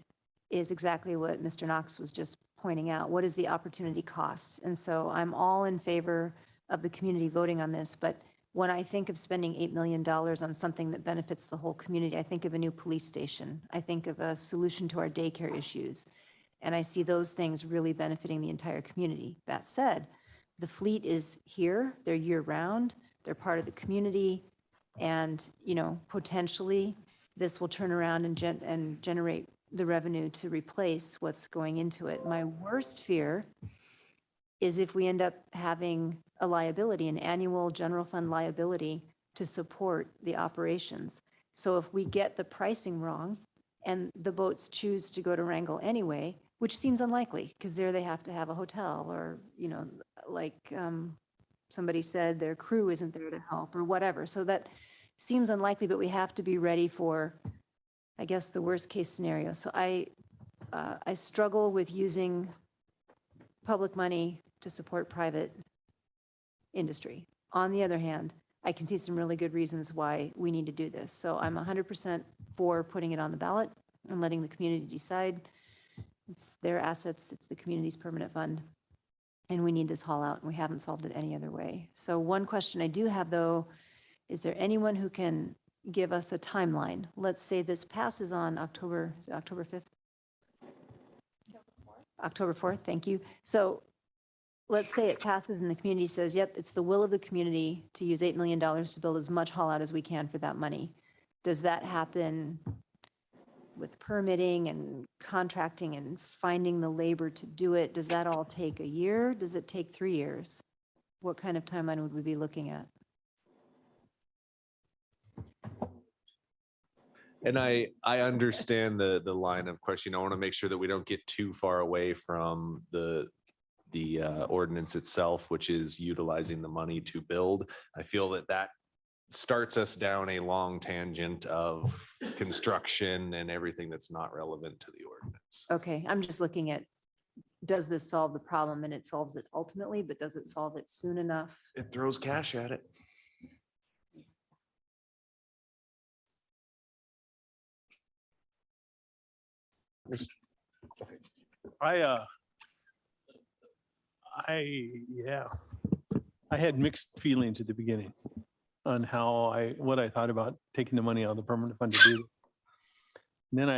is exactly what Mr. Knox was just pointing out. What is the opportunity cost? And so I'm all in favor of the community voting on this, but when I think of spending $8 million on something that benefits the whole community, I think of a new police station. I think of a solution to our daycare issues. And I see those things really benefiting the entire community. That said, the fleet is here, they're year-round, they're part of the community, and, you know, potentially this will turn around and generate the revenue to replace what's going into it. My worst fear is if we end up having a liability, an annual general fund liability to support the operations. So if we get the pricing wrong and the boats choose to go to Wrangell anyway, which seems unlikely because there they have to have a hotel or, you know, like somebody said, their crew isn't there to help or whatever. So that seems unlikely, but we have to be ready for, I guess, the worst case scenario. So I struggle with using public money to support private industry. On the other hand, I can see some really good reasons why we need to do this. So I'm 100% for putting it on the ballot and letting the community decide. It's their assets, it's the community's permanent fund, and we need this haul out, and we haven't solved it any other way. So one question I do have, though, is there anyone who can give us a timeline? Let's say this passes on October 5th? October 4th, thank you. So let's say it passes and the community says, yep, it's the will of the community to use $8 million to build as much haul out as we can for that money. Does that happen with permitting and contracting and finding the labor to do it? Does that all take a year? Does it take 3 years? What kind of timeline would we be looking at? And I understand the line of question. I want to make sure that we don't get too far away from the ordinance itself, which is utilizing the money to build. I feel that starts us down a long tangent of construction and everything that's not relevant to the ordinance. Okay, I'm just looking at, does this solve the problem? And it solves it ultimately, but does it solve it soon enough? It throws cash at it. I had mixed feelings at the beginning on what I thought about taking the money out of the permanent fund to do it. And then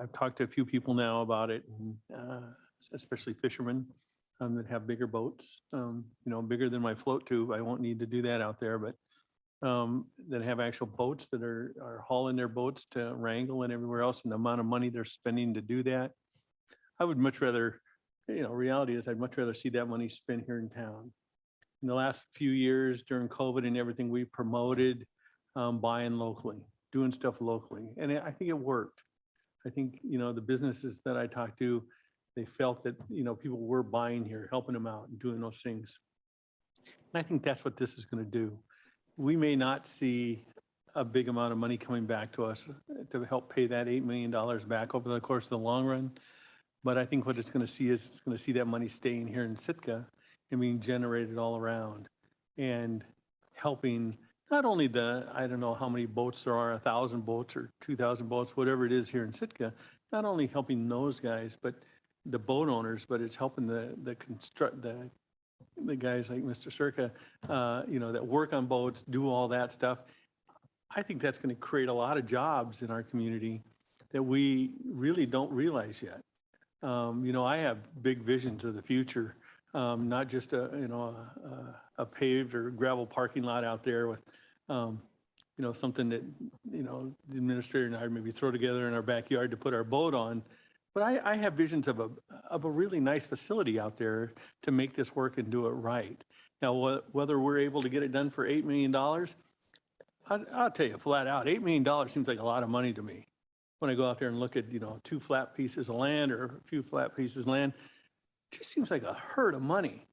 I've talked to a few people now about it, and, especially fishermen that have bigger boats, bigger than my float tube. I won't need to do that out there, but that have actual boats that are hauling their boats to Wrangell and everywhere else, and the amount of money they're spending to do that. I would much rather, reality is I'd much rather see that money spent here in town. In the last few years during COVID and everything, we promoted buying locally, doing stuff locally. And I think it worked. I think, the businesses that I talked to, they felt that, people were buying here, helping them out and doing those things. And I think that's what this is going to do. We may not see a big amount of money coming back to us to help pay that $8 million back over the course of the long run. But I think what it's going to see is it's going to see that money staying here in Sitka and being generated all around and helping not only I don't know how many boats there are, 1,000 boats or 2,000 boats, whatever it is here in Sitka, not only helping those guys, but the boat owners, but it's helping the the guys like Mr. Circa, that work on boats, do all that stuff. I think that's going to create a lot of jobs in our community that we really don't realize yet. I have big visions of the future, not just a paved or gravel parking lot out there with, something that, the administrator and I maybe throw together in our backyard to put our boat on. But I have visions of a really nice facility out there to make this work and do it right. Now, whether we're able to get it done for $8 million, I'll tell you flat out, $8 million seems like a lot of money to me. When I go out there and look at, 2 flat pieces of land or a few flat pieces of land, it just seems like a herd of money.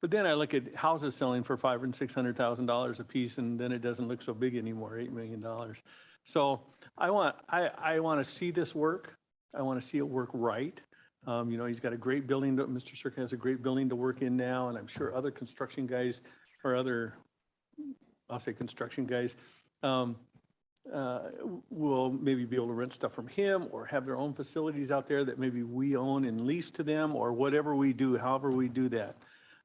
But then I look at houses selling for $500,000 and $600,000 a piece, and then it doesn't look so big anymore, $8 million. So I want to see this work. I want to see it work right. He's got a great building. Mr. Circa has a great building to work in now, and I'm sure other construction guys or I'll say construction guys, will maybe be able to rent stuff from him or have their own facilities out there that maybe we own and lease to them, or whatever we do, however we do that.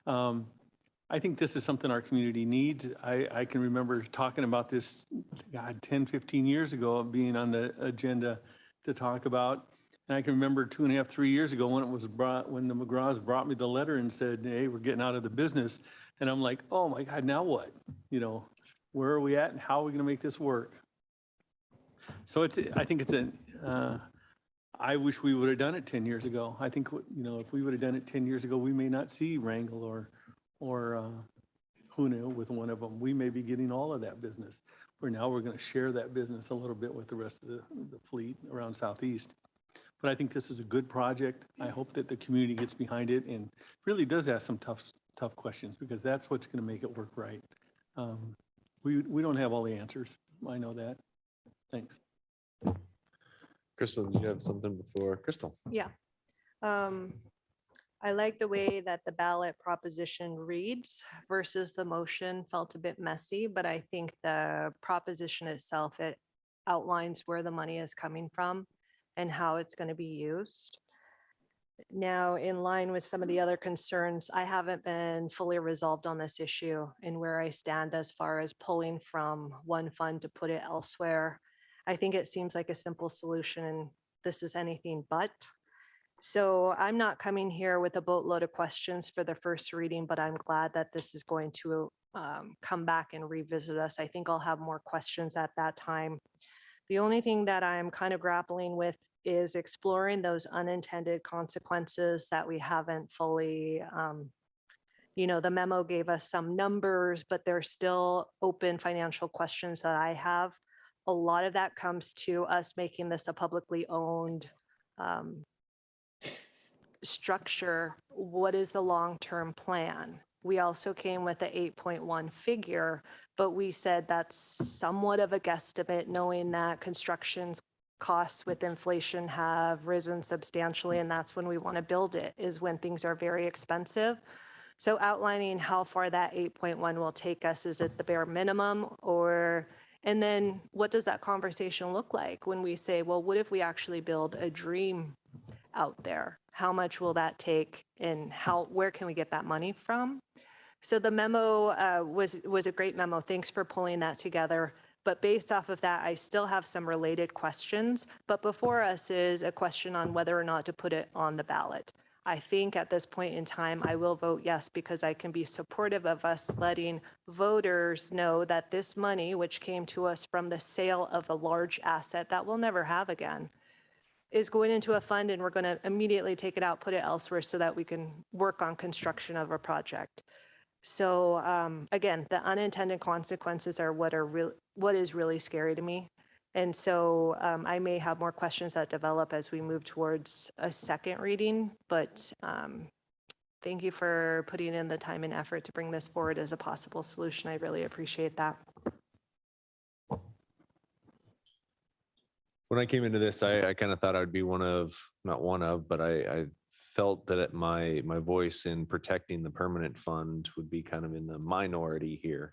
I think this is something our community needs. I can remember talking about this, 10, 15 years ago, being on the agenda to talk about. And I can remember 2.5, 3 years ago when the McGraws brought me the letter and said, hey, we're getting out of the business. And I'm like, oh my God, now what? Where are we at and how are we going to make this work? So I wish we would have done it 10 years ago. I think, if we would have done it 10 years ago, we may not see Wrangell or who knew with one of them. We may be getting all of that business, where now we're going to share that business a little bit with the rest of the fleet around Southeast. But I think this is a good project. I hope that the community gets behind it and really does ask some tough questions, because that's what's going to make it work right. We don't have all the answers. I know that. Thanks. Crystal, did you have something before? Crystal? Yeah. I like the way that the ballot proposition reads versus the motion felt a bit messy, but I think the proposition itself, it outlines where the money is coming from and how it's going to be used. Now, in line with some of the other concerns, I haven't been fully resolved on this issue and where I stand as far as pulling from one fund to put it elsewhere. I think it seems like a simple solution, and this is anything but. So I'm not coming here with a boatload of questions for the first reading, but I'm glad that this is going to come back and revisit us. I think I'll have more questions at that time. The only thing that I'm kind of grappling with is exploring those unintended consequences that we haven't fully, the memo gave us some numbers, but there's still open financial questions that I have. A lot of that comes to us making this a publicly owned structure. What is the long-term plan? We also came with the 8.1 figure, but we said that's somewhat of a guesstimate, knowing that construction costs with inflation have risen substantially, and that's when we want to build it, is when things are very expensive. So outlining how far that 8.1 will take us, is it the bare minimum, and then what does that conversation look like when we say, well, what if we actually build a dream out there? How much will that take, and where can we get that money from? So the memo was a great memo. Thanks for pulling that together. But based off of that, I still have some related questions. But before us is a question on whether or not to put it on the ballot. I think at this point in time, I will vote yes, because I can be supportive of us letting voters know that this money, which came to us from the sale of a large asset that we'll never have again, is going into a fund, and we're going to immediately take it out, put it elsewhere so that we can work on construction of a project. So again, the unintended consequences are what is really scary to me. And so I may have more questions that develop as we move towards a second reading, but thank you for putting in the time and effort to bring this forward as a possible solution. I really appreciate that. When I came into this, I kind of thought I'd be but I felt that my voice in protecting the permanent fund would be kind of in the minority here.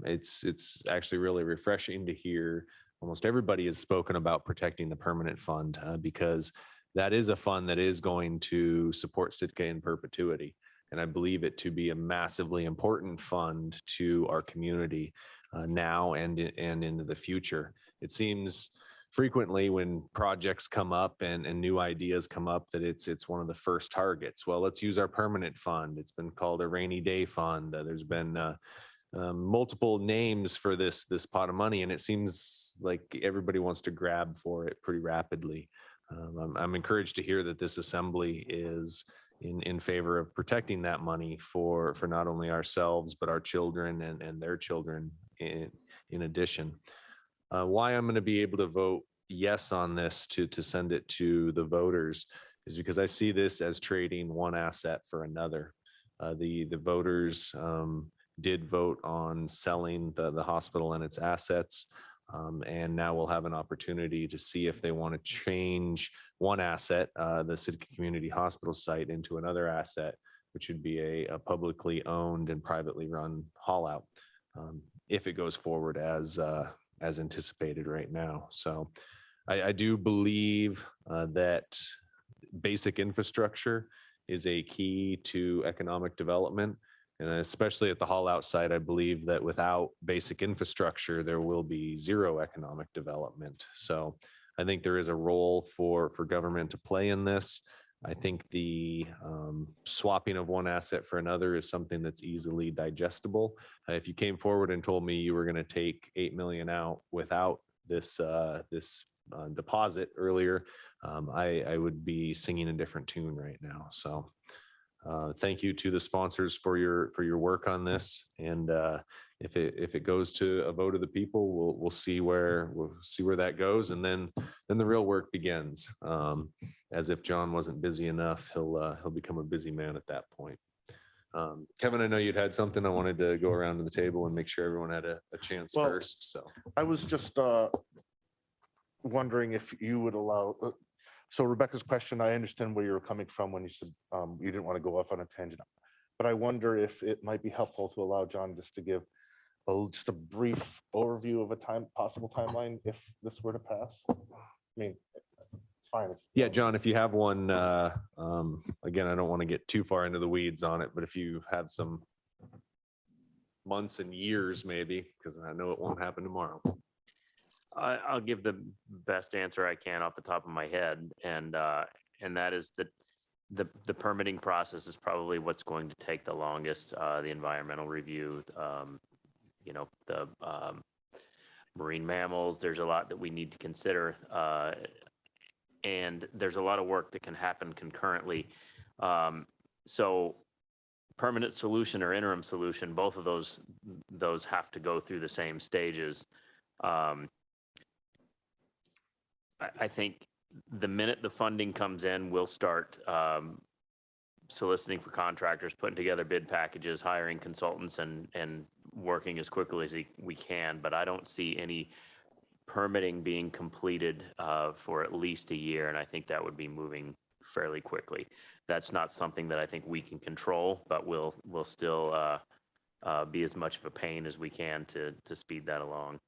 It's actually really refreshing to hear almost everybody has spoken about protecting the permanent fund, because that is a fund that is going to support Sitka in perpetuity. And I believe it to be a massively important fund to our community now and into the future. It seems frequently when projects come up and new ideas come up that it's one of the first targets. Well, let's use our permanent fund. It's been called a rainy day fund. There's been multiple names for this pot of money, and it seems like everybody wants to grab for it pretty rapidly. I'm encouraged to hear that this assembly is in favor of protecting that money for not only ourselves, but our children and their children in addition. Why I'm going to be able to vote yes on this to send it to the voters is because I see this as trading one asset for another. The voters did vote on selling the hospital and its assets. And now we'll have an opportunity to see if they want to change one asset, the Sitka Community Hospital site, into another asset, which would be a publicly owned and privately run haul out, if it goes forward as anticipated right now. So I do believe that basic infrastructure is a key to economic development. And especially at the haul out site, I believe that without basic infrastructure, there will be zero economic development. So I think there is a role for government to play in this. I think the swapping of one asset for another is something that's easily digestible. If you came forward and told me you were going to take 8 million out without this deposit earlier, I would be singing a different tune right now. So thank you to the sponsors for your work on this. And if it goes to a vote of the people, we'll see where that goes, and then the real work begins. As if John wasn't busy enough, he'll become a busy man at that point. Kevin, I know you'd had something. I wanted to go around to the table and make sure everyone had a chance Well, first. So I was just wondering if you would allow, so Rebecca's question, I understand where you're coming from when you said you didn't want to go off on a tangent. But I wonder if it might be helpful to allow John just to give just a brief overview of a possible timeline if this were to pass. I mean, it's fine. yeah, John, if you have one, again, I don't want to get too far into the weeds on it, but if you have some months and years, maybe, because I know it won't happen tomorrow. I'll give the best answer I can off the top of my head, and that is that the permitting process is probably what's going to take the longest. The environmental review, the marine mammals. There's a lot that we need to consider, and there's a lot of work that can happen concurrently. So, permanent solution or interim solution, both of those have to go through the same stages. I think the minute the funding comes in, we'll start soliciting for contractors, putting together bid packages, hiring consultants, and working as quickly as we can. But I don't see any permitting being completed for at least a year, and I think that would be moving fairly quickly. That's not something that I think we can control, but we'll still be as much of a pain as we can to speed that along.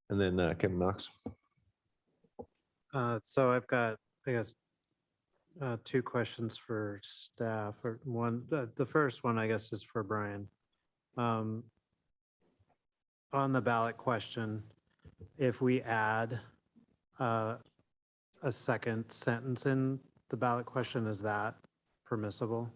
And then Kevin Knox. So I've got, I guess, two questions for staff. Or one, the first one, I guess, is for Brian. On the ballot question, if we add a second sentence in the ballot question, is that permissible?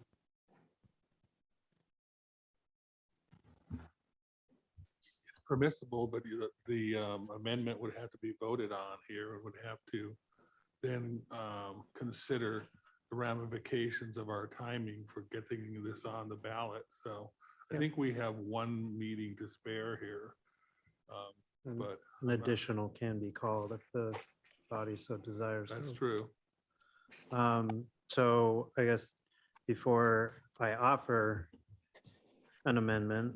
Permissible, but the amendment would have to be voted on here. It would have to then consider the ramifications of our timing for getting this on the ballot. So I think we have one meeting to spare here. But an additional can be called if the body so desires. That's true. So I guess before I offer an amendment,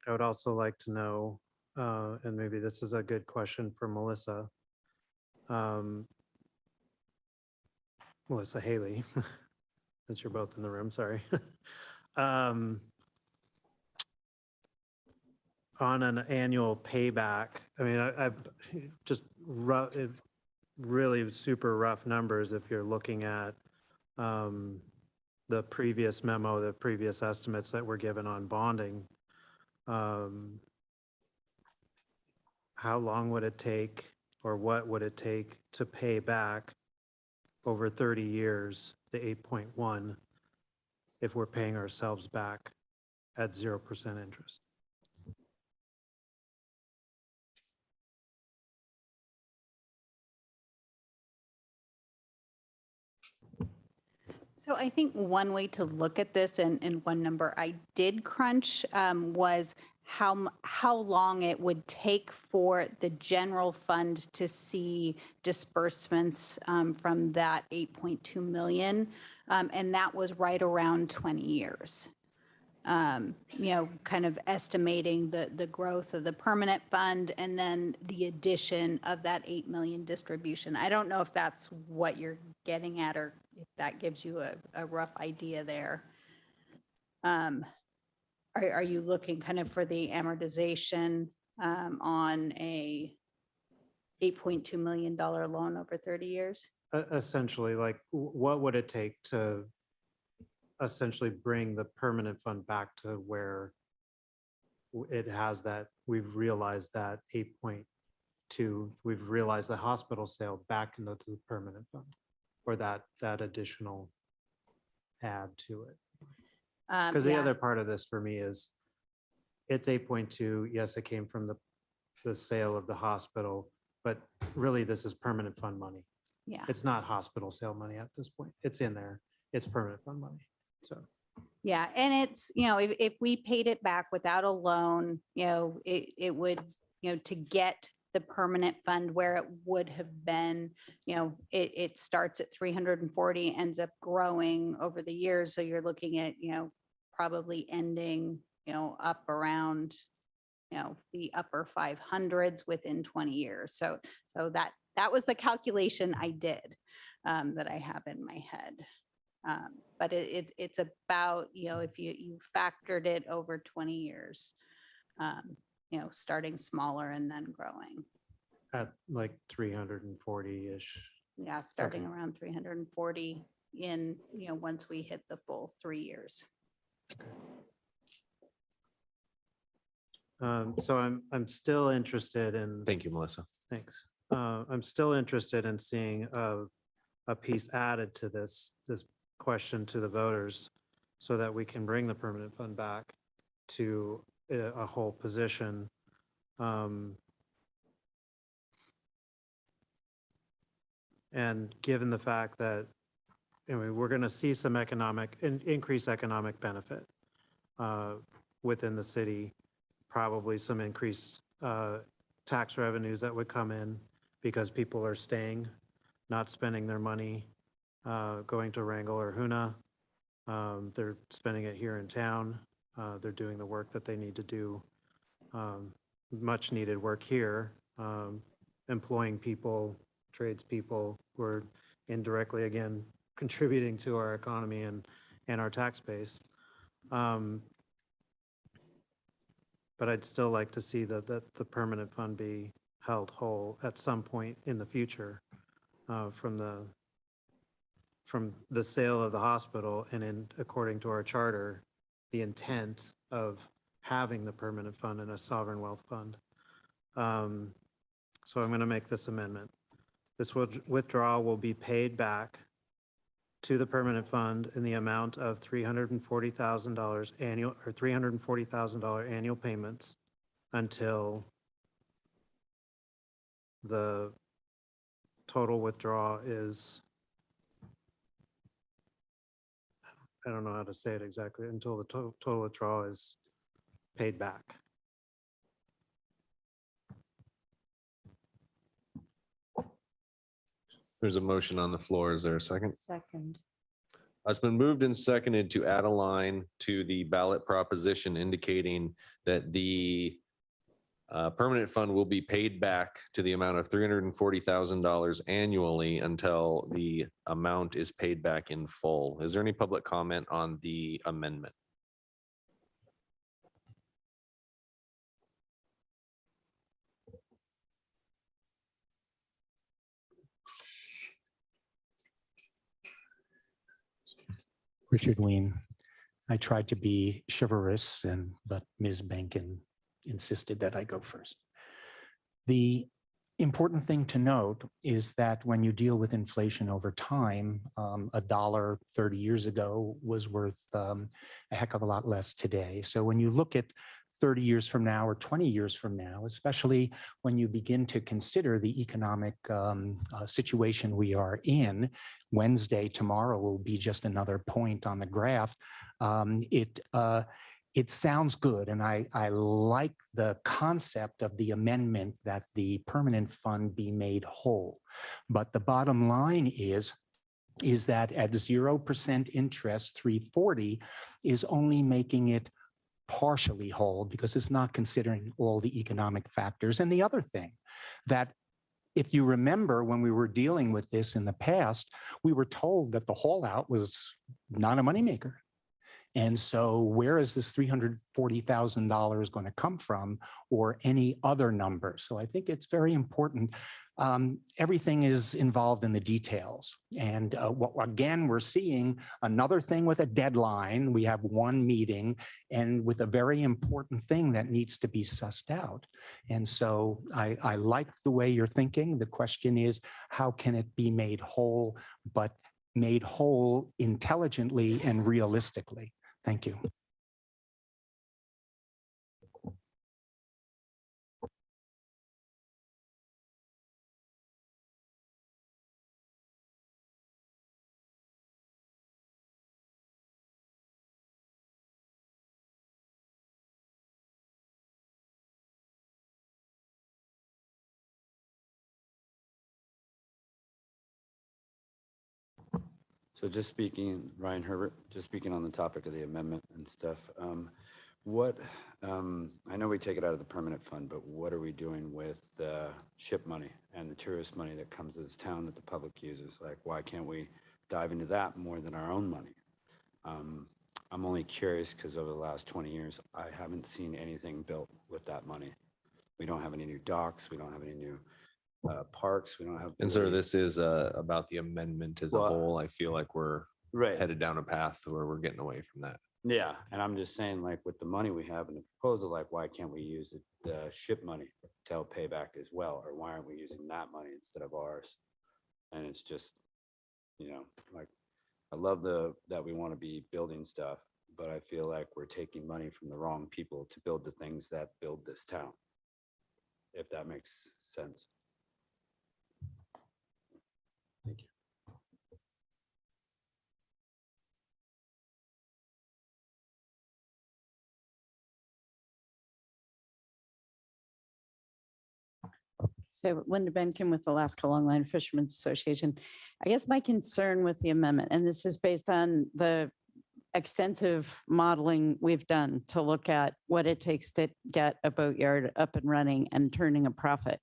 I would also like to know, and maybe this is a good question for Melissa. Melissa Haley, since you're both in the room, sorry. On an annual payback, I mean, I've just really super rough numbers, if you're looking at the previous memo, the previous estimates that were given on bonding, how long would it take, or what would it take to pay back over 30 years, the 8.1, if we're paying ourselves back at 0% interest? So I think one way to look at this, and one number I did crunch, was how long it would take for the general fund to see disbursements from that 8.2 million. And that was right around 20 years. Kind of estimating the growth of the permanent fund and then the addition of that 8 million distribution. I don't know if that's what you're getting at, or if that gives you a rough idea there. Are you looking kind of for the amortization on a $8.2 million loan over 30 years? Essentially, like, what would it take to essentially bring the permanent fund back to where it has that, we've realized that 8.2, we've realized the hospital sale back into the permanent fund, or that additional add to it? Because the Yeah. other part of this for me is, it's 8.2, yes, it came from the sale of the hospital, but really this is permanent fund money. Yeah. It's not hospital sale money at this point. It's in there. It's permanent fund money. So, Yeah, and it's, if we paid it back without a loan, it would, to get the permanent fund where it would have been, it starts at 340, ends up growing over the years. So you're looking at, probably ending, up around, the upper 500s within 20 years. So that was the calculation I did, that I have in my head. But it's about, if you factored it over 20 years, starting smaller and then growing. at like 340-ish. Yeah, starting around 340 in, once we hit the full 3 years. So I'm still interested in. Thank you, Melissa. Thanks. I'm still interested in seeing a piece added to this question to the voters, so that we can bring the permanent fund back to a whole position. And given the fact that, we're going to see some increased economic benefit within the city, probably some increased tax revenues that would come in because people are staying, not spending their money going to Wrangell or Hoona. They're spending it here in town. They're doing the work that they need to do, much needed work here, employing people, tradespeople who are indirectly, again, contributing to our economy and our tax base. But I'd still like to see that the permanent fund be held whole at some point in the future from the sale of the hospital, and according to our charter, the intent of having the permanent fund and a sovereign wealth fund. So I'm going to make this amendment. This withdrawal will be paid back to the permanent fund in the amount of $340,000 annual, or $340,000 annual payments until the total withdrawal is, I don't know how to say it exactly, until the total withdrawal is paid back. There's a motion on the floor. Is there a second? Second. It's been moved and seconded to add a line to the ballot proposition indicating that the permanent fund will be paid back to the amount of $340,000 annually until the amount is paid back in full. Is there any public comment on the amendment? Richard Ween. I tried to be chivalrous, but Ms. Benkin insisted that I go first. The important thing to note is that when you deal with inflation over time, $1 30 years ago was worth a heck of a lot less today. So when you look at 30 years from now or 20 years from now, especially when you begin to consider the economic situation we are in, Wednesday, tomorrow will be just another point on the graph. It sounds good, and I like the concept of the amendment that the permanent fund be made whole. But the bottom line is that at 0% interest, 340 is only making it partially whole because it's not considering all the economic factors. And the other thing that, if you remember, when we were dealing with this in the past, we were told that the haul out was not a moneymaker. And so where is this $340,000 going to come from, or any other number? So I think it's very important. Everything is involved in the details. And again, we're seeing another thing with a deadline. We have one meeting and with a very important thing that needs to be sussed out. And so I like the way you're thinking. The question is, how can it be made whole, but made whole intelligently and realistically? Thank you. So just speaking, Ryan Herbert, just speaking on the topic of the amendment and stuff, I know we take it out of the permanent fund, but what are we doing with the ship money and the tourist money that comes to this town that the public uses? Like, why can't we dive into that more than our own money? I'm only curious because over the last 20 years, I haven't seen anything built with that money. We don't have any new docks. We don't have any new parks. We don't have. And so this is about the amendment as a whole. I feel like we're headed down a path where we're getting away from that. Yeah, and I'm just saying, like, with the money we have in the proposal, like, why can't we use the ship money to help pay back as well? Or why aren't we using that money instead of ours? And it's just, like, I love that we want to be building stuff, but I feel like we're taking money from the wrong people to build the things that build this town, if that makes sense. Thank you. So Linda Benkin with Alaska Longline Fishermen's Association. I guess my concern with the amendment, and this is based on the extensive modeling we've done to look at what it takes to get a boatyard up and running and turning a profit,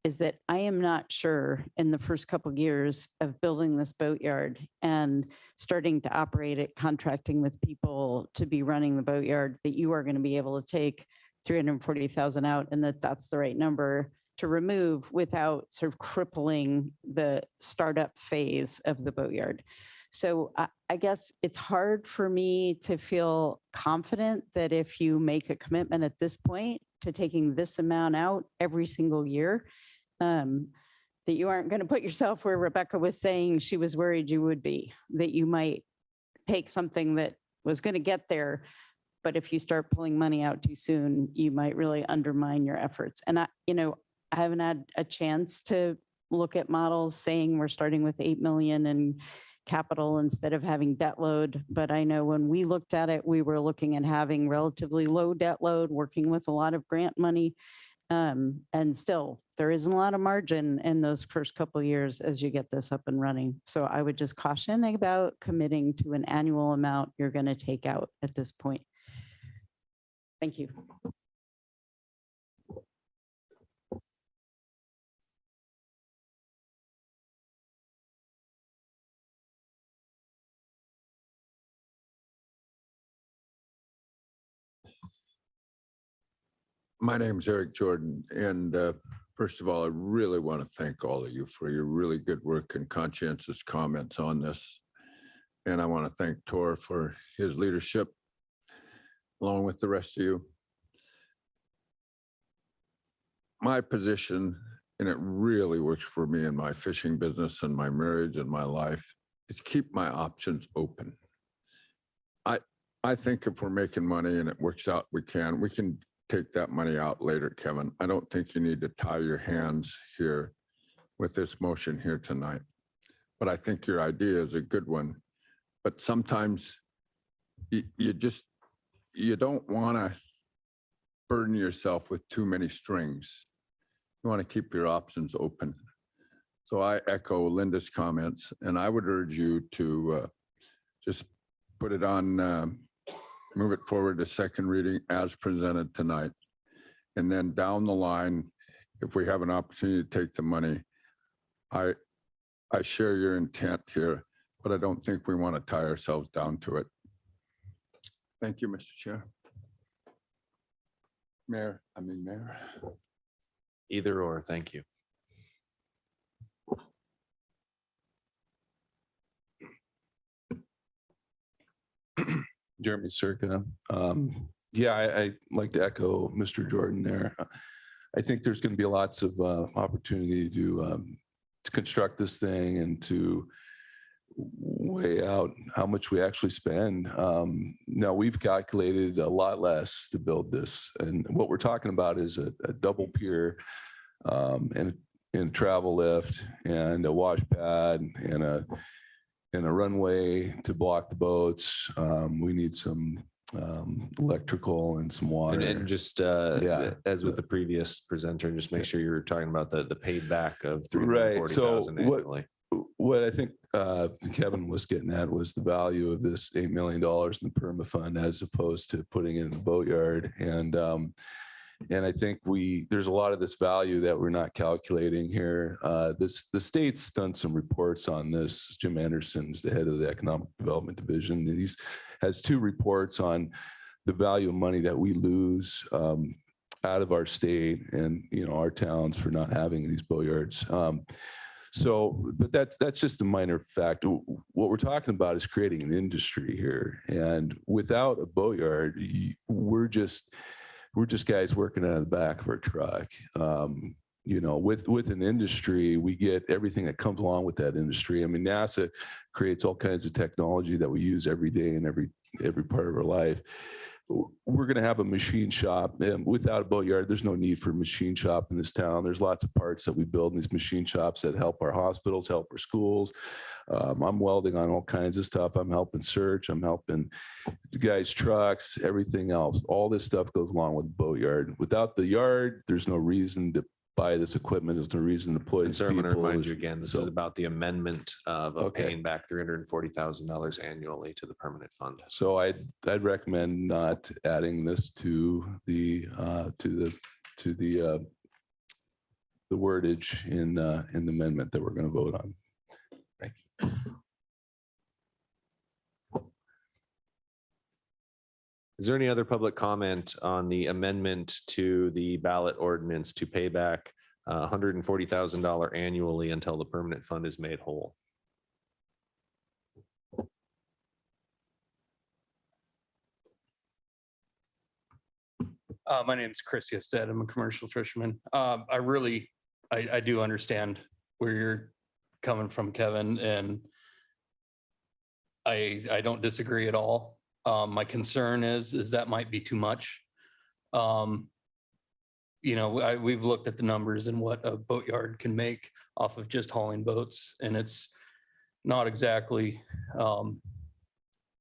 is that I am not sure in the first couple of years of building this boatyard and starting to operate it, contracting with people to be running the boatyard, that you are going to be able to take 340,000 out and that's the right number to remove without sort of crippling the startup phase of the boatyard. So I guess it's hard for me to feel confident that if you make a commitment at this point to taking this amount out every single year, that you aren't going to put yourself where Rebecca was saying she was worried you would be, that you might take something that was going to get there, but if you start pulling money out too soon, you might really undermine your efforts. And I haven't had a chance to look at models saying we're starting with 8 million in capital instead of having debt load. But I know when we looked at it, we were looking at having relatively low debt load, working with a lot of grant money. And still, there isn't a lot of margin in those first couple of years as you get this up and running. So I would just caution about committing to an annual amount you're going to take out at this point. Thank you. My name is Eric Jordan, and first of all, I really want to thank all of you for your really good work and conscientious comments on this. And I want to thank Tor for his leadership, along with the rest of you. My position, and it really works for me in my fishing business and my marriage and my life, is keep my options open. I think if we're making money and it works out, we can take that money out later, Kevin. I don't think you need to tie your hands here with this motion here tonight. But I think your idea is a good one. But sometimes you don't want to burden yourself with too many strings. You want to keep your options open. So I echo Linda's comments, and I would urge you to just put it on, move it forward to second reading as presented tonight. And then down the line, if we have an opportunity to take the money, I share your intent here, but I don't think we want to tie ourselves down to it. Thank you, Mr. Chair. Mayor. Either or, thank you. Jeremy Circa. Yeah, I'd like to echo Mr. Jordan there. I think there's going to be lots of opportunity to construct this thing and to weigh out how much we actually spend. Now, we've calculated a lot less to build this. And what we're talking about is a double pier and a travel lift and a wash pad and a runway to block the boats. We need some electrical and some water. And just as with the previous presenter, just make sure you're talking about the payback of $340,000 annually. What I think Kevin was getting at was the value of this $8 million in the perma fund as opposed to putting it in the boatyard. And I think there's a lot of this value that we're not calculating here. The state's done some reports on this. Jim Anderson's the head of the Economic Development Division. He has 2 reports on the value of money that we lose out of our state and our towns for not having these boatyards. But that's just a minor fact. What we're talking about is creating an industry here, and without a boatyard, we're just guys working out of the back of our truck. With an industry, we get everything that comes along with that industry. I mean, NASA creates all kinds of technology that we use every day in every part of our life. We're going to have a machine shop, and without a boatyard, there's no need for a machine shop in this town. There's lots of parts that we build in these machine shops that help our hospitals, help our schools. I'm welding on all kinds of stuff. I'm helping search. I'm helping the guys' trucks, everything else. All this stuff goes along with the boatyard. Without the yard, there's no reason to buy this equipment. There's no reason to employ And these sir, I'm going to people. remind you again, this is about the amendment of Okay. paying back $340,000 annually to the permanent fund. So I'd recommend not adding this to the wordage in the amendment that we're going to vote on. Thank you. Is there any other public comment on the amendment to the ballot ordinance to pay back $140,000 annually until the permanent fund is made whole? My name is Chris Yested. I'm a commercial fisherman. I do understand where you're coming from, Kevin, and I don't disagree at all. My concern is that might be too much. We've looked at the numbers and what a boatyard can make off of just hauling boats, and it's not exactly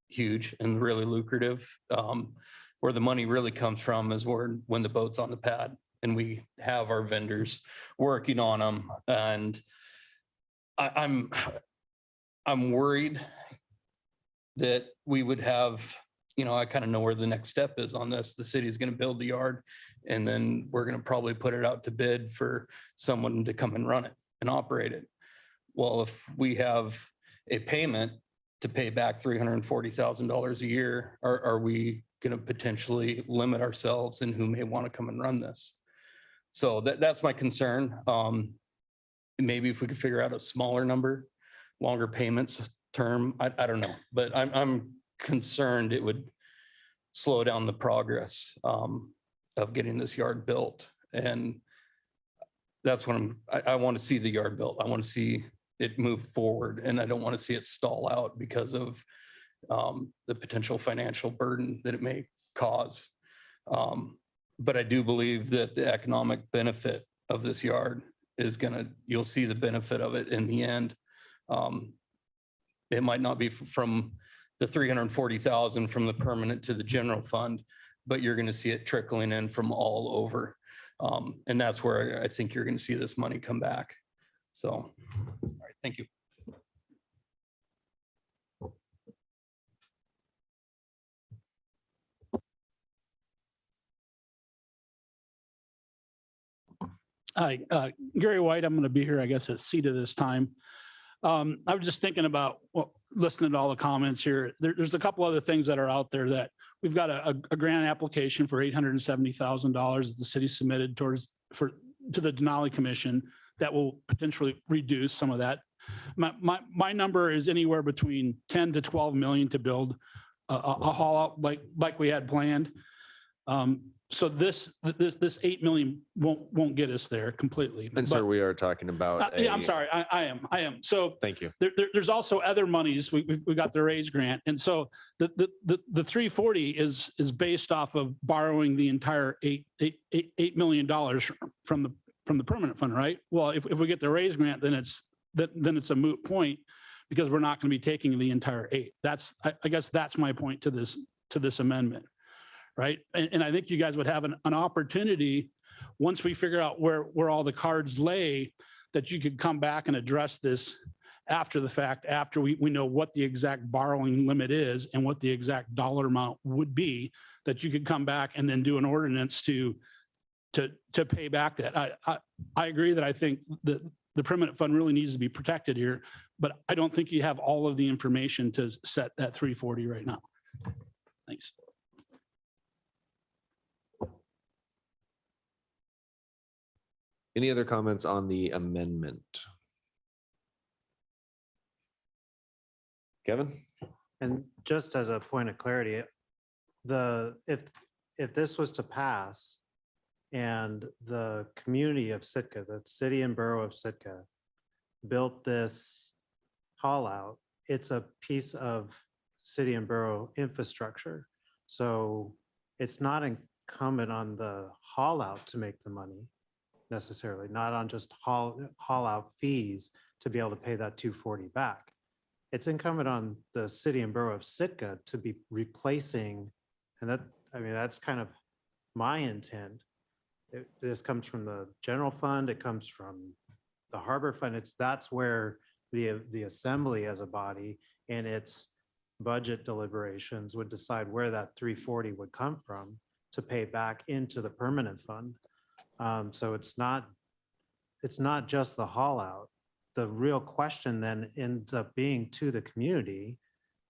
huge and really lucrative. Where the money really comes from is when the boat's on the pad and we have our vendors working on them. And I'm worried that we would have, I kind of know where the next step is on this. The city is going to build the yard, and then we're going to probably put it out to bid for someone to come and run it and operate it. Well, if we have a payment to pay back $340,000 a year, are we going to potentially limit ourselves in who may want to come and run this? So that's my concern. Maybe if we could figure out a smaller number, longer payments term. I don't know, but I'm concerned it would slow down the progress of getting this yard built. And that's what I want to see the yard built. I want to see it move forward, and I don't want to see it stall out because of the potential financial burden that it may cause. But I do believe that the economic benefit of this yard is you'll see the benefit of it in the end. It might not be from the 340,000 from the permanent to the general fund, but you're going to see it trickling in from all over. And that's where I think you're going to see this money come back. So, all right, thank you. Hi, Gary White. I'm going to be here, I guess, at CETA this time. I was just thinking about listening to all the comments here. There's a couple other things that are out there that we've got a grant application for $870,000 that the city submitted to the Denali Commission that will potentially reduce some of that. My number is anywhere between 10 to 12 million to build a haul out like we had planned. So this 8 million won't get us there completely. And so we are talking about. Yeah, I'm sorry. I am. So Thank you. There's also other monies. We got the raise grant. And so the 340 is based off of borrowing the entire $8 million from the permanent fund, right? Well, if we get the raise grant, then it's a moot point because we're not going to be taking the entire 8. I guess that's my point to this amendment. Right. And I think you guys would have an opportunity once we figure out where all the cards lay, that you could come back and address this after the fact, after we know what the exact borrowing limit is and what the exact dollar amount would be, that you could come back and then do an ordinance to pay back that. I agree that I think that the permanent fund really needs to be protected here, but I don't think you have all of the information to set that 340 right now. Thanks. Any other comments on the amendment? Kevin? And just as a point of clarity, if this was to pass and the community of Sitka, the city and borough of Sitka, built this haul out, it's a piece of city and borough infrastructure. So it's not incumbent on the haul out to make the money necessarily, not on just haul out fees to be able to pay that 240 back. It's incumbent on the city and borough of Sitka to be replacing, and that's kind of my intent. This comes from the general fund, it comes from the harbor fund. That's where the assembly as a body and its budget deliberations would decide where that 340 would come from to pay back into the permanent fund. So it's not just the haul out. The real question then ends up being to the community,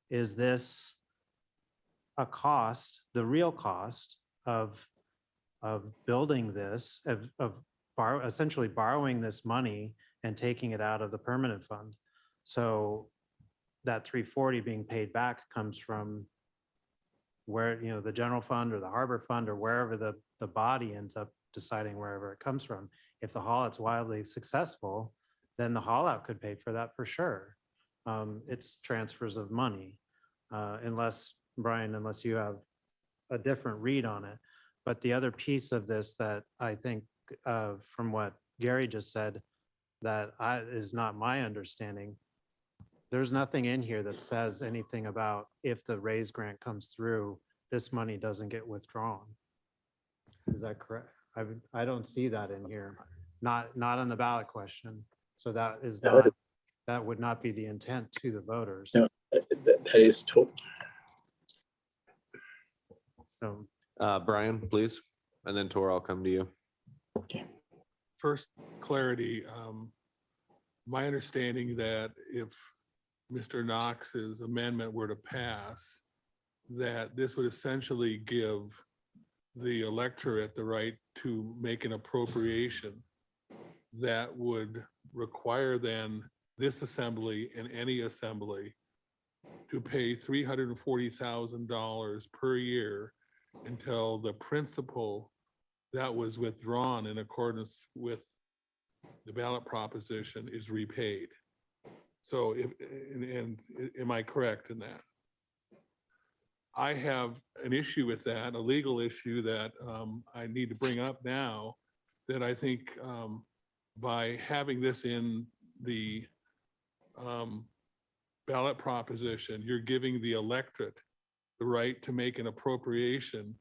is this a cost, the real cost of building this, essentially borrowing this money and taking it out of the permanent fund? So that 340 being paid back comes from where, the general fund or the harbor fund or wherever the body ends up deciding wherever it comes from. If the haul out's wildly successful, then the haul out could pay for that for sure. It's transfers of money, unless you have a different read on it. But the other piece of this that I think from what Gary just said, that is not my understanding. There's nothing in here that says anything about if the raise grant comes through, this money doesn't get withdrawn. Is that correct? I don't see that in here, not on the ballot question. So that is not, that would not be the intent to the voters. No, that is total. So, Brian, please, and then Tor, I'll come to you. Okay. First, clarity. My understanding that if Mr. Knox's amendment were to pass, that this would essentially give the electorate the right to make an appropriation that would require then this assembly and any assembly to pay $340,000 per year until the principal that was withdrawn in accordance with the ballot proposition is repaid. So if, and am I correct in that? I have an issue with that, a legal issue that I need to bring up now, that I think by having this in the ballot proposition, you're giving the electorate the right to make an appropriation,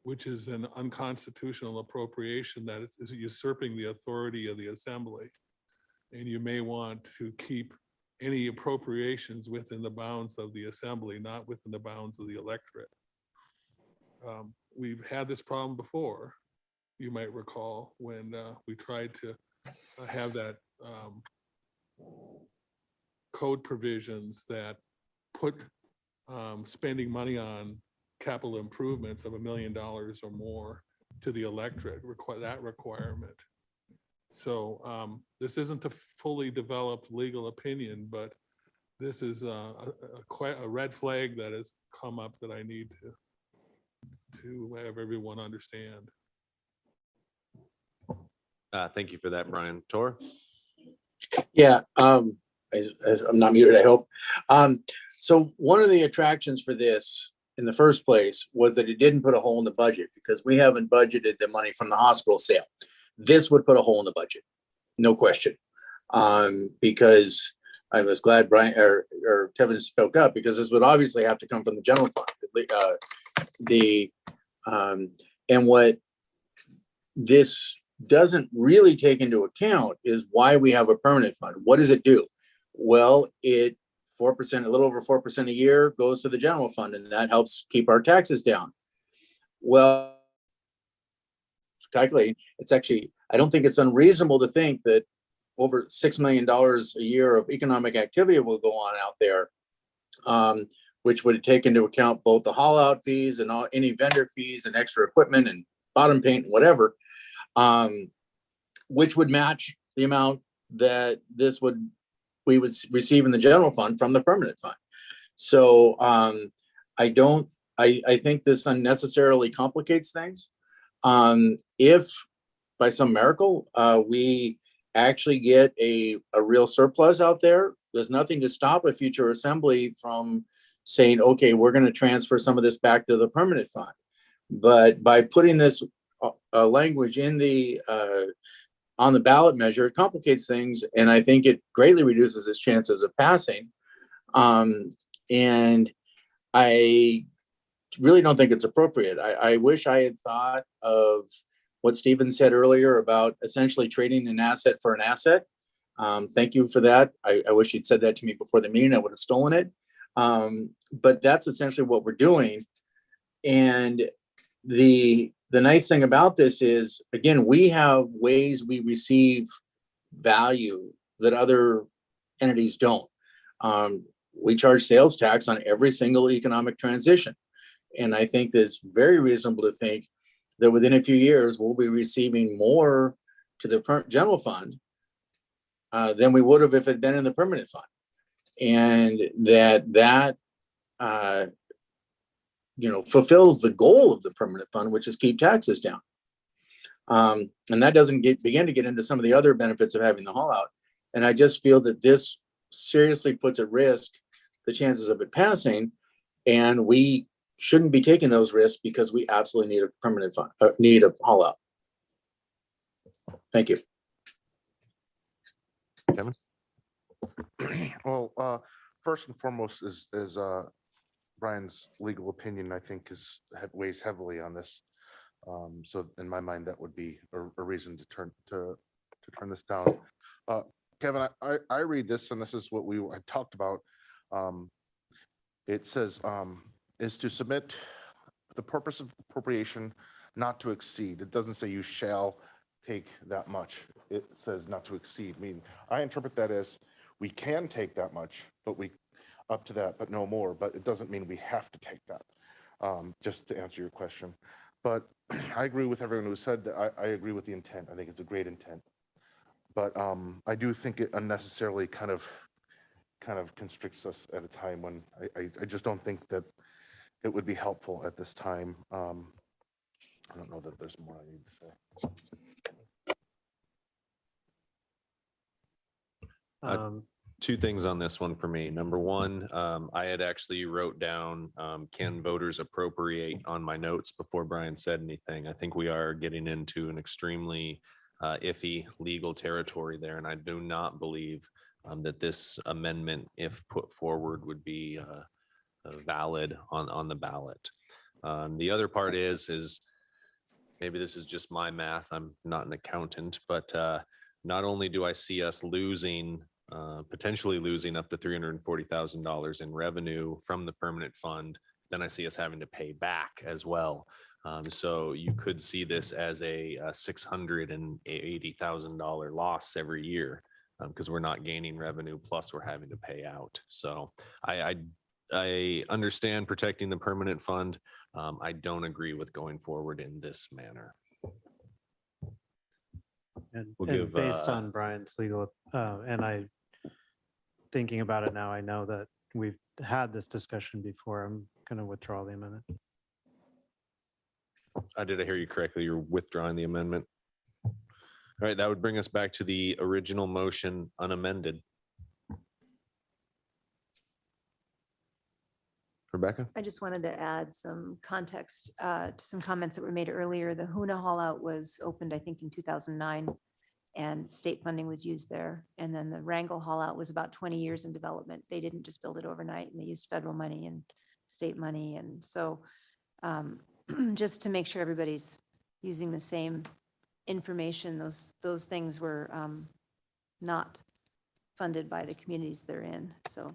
which is an unconstitutional appropriation that is usurping the authority of the assembly. And you may want to keep any appropriations within the bounds of the assembly, not within the bounds of the electorate. We've had this problem before, you might recall, when we tried to have that code provisions that put spending money on capital improvements of $1 million or more to the electorate, that requirement. So this isn't a fully developed legal opinion, but this is a red flag that has come up that I need to have everyone understand. Thank you for that, Brian. Tor? Yeah, as I'm not muted, I hope. So one of the attractions for this in the first place was that it didn't put a hole in the budget, because we haven't budgeted the money from the hospital sale. This would put a hole in the budget, no question. Because I was glad Brian or Kevin spoke up, because this would obviously have to come from the general fund. And what this doesn't really take into account is why we have a permanent fund. What does it do? Well, it 4%, a little over 4% a year goes to the general fund, and that helps keep our taxes down. Well, calculating, it's actually, I don't think it's unreasonable to think that over $6 million a year of economic activity will go on out there, which would take into account both the haul out fees and any vendor fees and extra equipment and bottom paint and whatever, which would match the amount that we would receive in the general fund from the permanent fund. So I think this unnecessarily complicates things. If by some miracle we actually get a real surplus out there, there's nothing to stop a future assembly from saying, okay, we're going to transfer some of this back to the permanent fund. But by putting this language in the on the ballot measure, it complicates things, and I think it greatly reduces its chances of passing. And I really don't think it's appropriate. I wish I had thought of what Stephen said earlier about essentially trading an asset for an asset. Thank you for that. I wish you'd said that to me before the meeting. I would have stolen it. But that's essentially what we're doing. And the nice thing about this is, again, we have ways we receive value that other entities don't. We charge sales tax on every single economic transition. And I think it's very reasonable to think that within a few years, we'll be receiving more to the general fund than we would have if it had been in the permanent fund. And that fulfills the goal of the permanent fund, which is keep taxes down. And that doesn't begin to get into some of the other benefits of having the haul out. And I just feel that this seriously puts at risk the chances of it passing, and we shouldn't be taking those risks because we absolutely need a permanent fund, need a haul out. Thank you. Kevin? Well, first and foremost is Brian's legal opinion, I think, weighs heavily on this. So in my mind, that would be a reason to turn this down. Kevin, I read this, and this is what I talked about. It says is to submit the purpose of appropriation not to exceed. It doesn't say you shall take that much. It says not to exceed. I mean, I interpret that as we can take that much, but up to that, but no more. But it doesn't mean we have to take that, just to answer your question. But I agree with everyone who said that. I agree with the intent. I think it's a great intent. But I do think it unnecessarily kind of kind of constricts us at a time when I just don't think that it would be helpful at this time. I don't know that there's more I need to say. Two things on this one for me. Number one, I had actually wrote down, can voters appropriate on my notes before Brian said anything. I think we are getting into an extremely iffy legal territory there, and I do not believe that this amendment, if put forward, would be valid on the ballot. The other part is maybe this is just my math. I'm not an accountant, but not only do I see us losing, potentially losing up to $340,000 in revenue from the permanent fund, then I see us having to pay back as well. So you could see this as a $680,000 loss every year because we're not gaining revenue, plus we're having to pay out. So I understand protecting the permanent fund. I don't agree with going forward in this manner. And, We'll and give, based on Brian's legal, and I, thinking about it now, I know that we've had this discussion before. I'm going to withdraw the amendment. Did I hear you correctly? You're withdrawing the amendment? All right, that would bring us back to the original motion unamended. Rebecca? I just wanted to add some context to some comments that were made earlier. The Huna Hall Out was opened, I think, in 2009, and state funding was used there. And then the Wrangell Hall Out was about 20 years in development. They didn't just build it overnight, and they used federal money and state money. And so just to make sure everybody's using the same information, those things were not funded by the communities they're in. So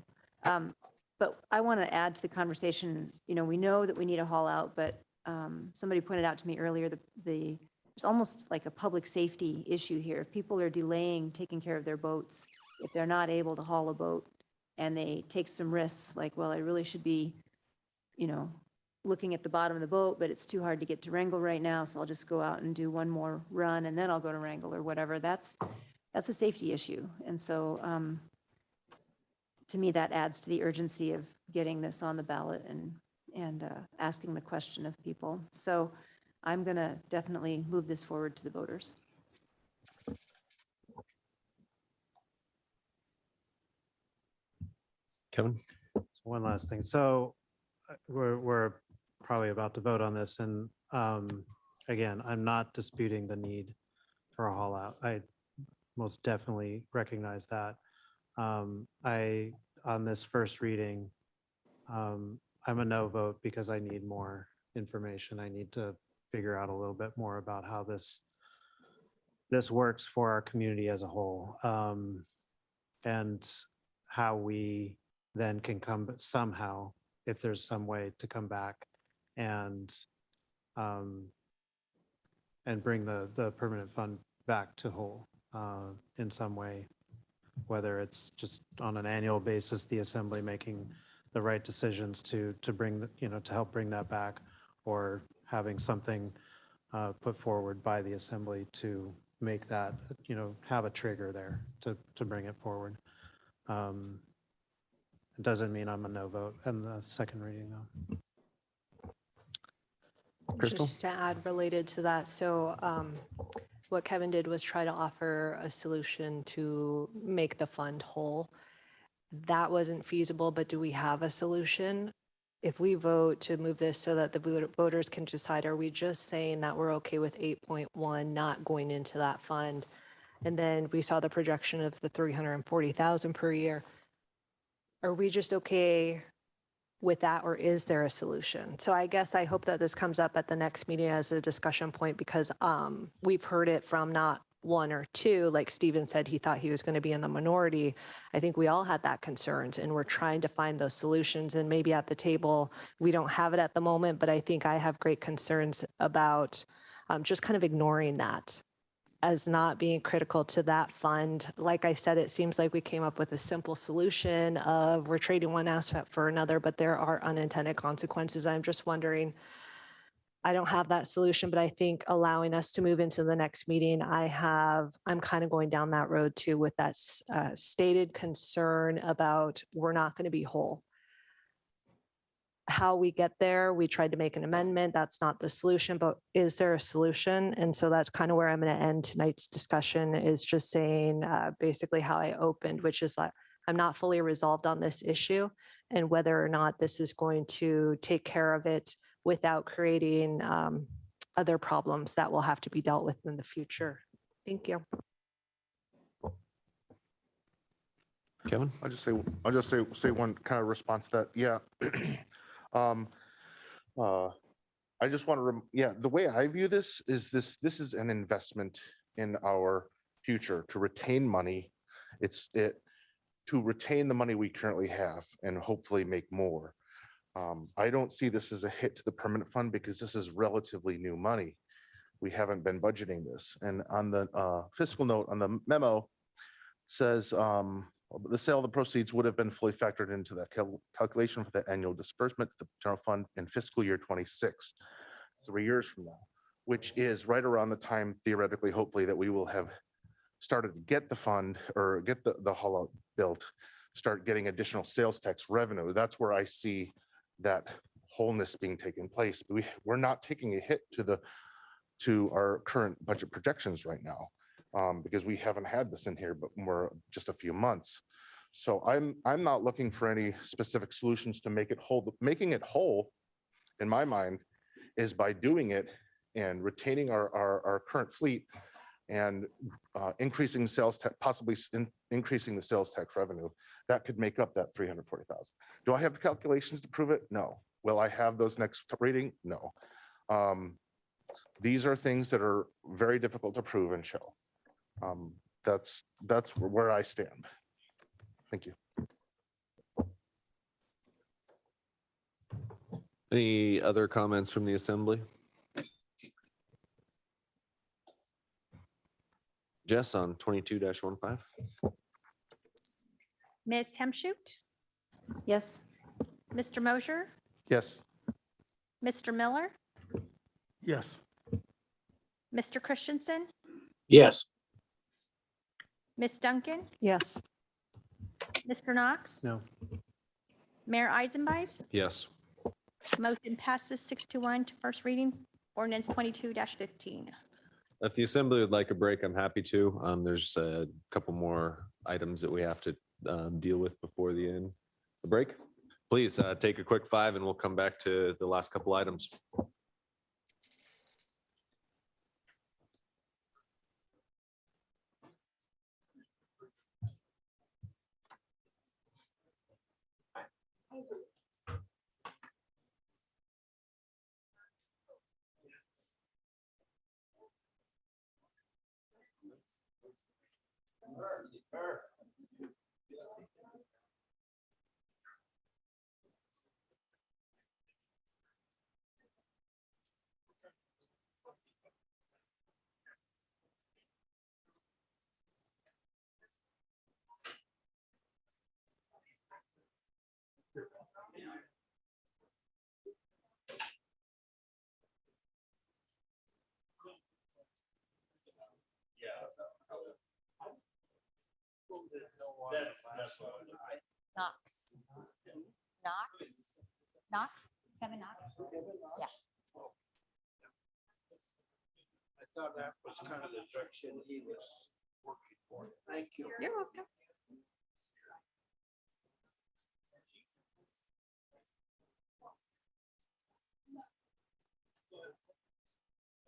but I want to add to the conversation, we know that we need a haul out, but somebody pointed out to me earlier, there's almost like a public safety issue here. If people are delaying taking care of their boats, if they're not able to haul a boat and they take some risks, like, well, I really should be, looking at the bottom of the boat, but it's too hard to get to Wrangell right now, so I'll just go out and do one more run and then I'll go to Wrangell or whatever. That's a safety issue. And so to me, that adds to the urgency of getting this on the ballot and asking the question of people. So I'm going to definitely move this forward to the voters. Kevin? One last thing. So we're probably about to vote on this. And again, I'm not disputing the need for a haul out. I most definitely recognize that. On this first reading, I'm a no vote because I need more information. I need to figure out a little bit more about how this works for our community as a whole, and how we then can come somehow, if there's some way to come back and bring the permanent fund back to whole in some way, whether it's just on an annual basis, the assembly making the right decisions to bring, to help bring that back, or having something put forward by the assembly to make that, have a trigger there to bring it forward. It doesn't mean I'm a no vote in the second reading, though. Crystal? Just to add related to that, so what Kevin did was try to offer a solution to make the fund whole. That wasn't feasible, but do we have a solution? If we vote to move this so that the voters can decide, are we just saying that we're okay with 8.1 not going into that fund? And then we saw the projection of the 340,000 per year. Are we just okay with that, or is there a solution? So I guess I hope that this comes up at the next meeting as a discussion point, because we've heard it from not one or two, like Stephen said, he thought he was going to be in the minority. I think we all had that concerns, and we're trying to find those solutions. And maybe at the table, we don't have it at the moment, but I think I have great concerns about just kind of ignoring that as not being critical to that fund. Like I said, it seems like we came up with a simple solution of we're trading one asset for another, but there are unintended consequences. I'm just wondering, I don't have that solution, but I think allowing us to move into the next meeting, I'm kind of going down that road too with that stated concern about we're not going to be whole. How we get there, we tried to make an amendment. That's not the solution, but is there a solution? And so that's kind of where I'm going to end tonight's discussion, is just saying basically how I opened, which is like, I'm not fully resolved on this issue and whether or not this is going to take care of it without creating other problems that will have to be dealt with in the future. Thank you. Kevin? I'll just say one kind of response to that. Yeah. I just want to, the way I view this is this is an investment in our future to retain money. To retain the money we currently have and hopefully make more. I don't see this as a hit to the permanent fund because this is relatively new money. We haven't been budgeting this. And on the fiscal note on the memo, it says the sale of the proceeds would have been fully factored into that calculation for the annual disbursement to the general fund in fiscal year 26, 3 years from now, which is right around the time, theoretically, hopefully, that we will have started to get the fund or get the haul out built, start getting additional sales tax revenue. That's where I see that wholeness being taken place. We're not taking a hit to our current budget projections right now because we haven't had this in here, but we're just a few months. So I'm not looking for any specific solutions to make it whole. Making it whole, in my mind, is by doing it and retaining our current fleet and increasing sales tax, possibly increasing the sales tax revenue. That could make up that 340,000. Do I have the calculations to prove it? No. Will I have those next reading? No. These are things that are very difficult to prove and show. That's where I stand. Thank you. Any other comments from the assembly? Jess on 22-15. Ms. Hemshoot, Yes. Mr. Mosher, Yes. Mr. Miller, Yes. Mr. Christensen, Yes. Ms. Duncan, Yes. Mr. Knox, No. Mayor Eisenbeiß. Yes. Motion passes 6-1 to first reading, ordinance 22-15. If the assembly would like a break, I'm happy to. There's a couple more items that we have to deal with before the end. The break? Please take a quick 5 and we'll come back to the last couple items. Knox. Knox? Kevin Knox? Yeah. I thought that was kind of the direction he was working for. Thank you. You're welcome.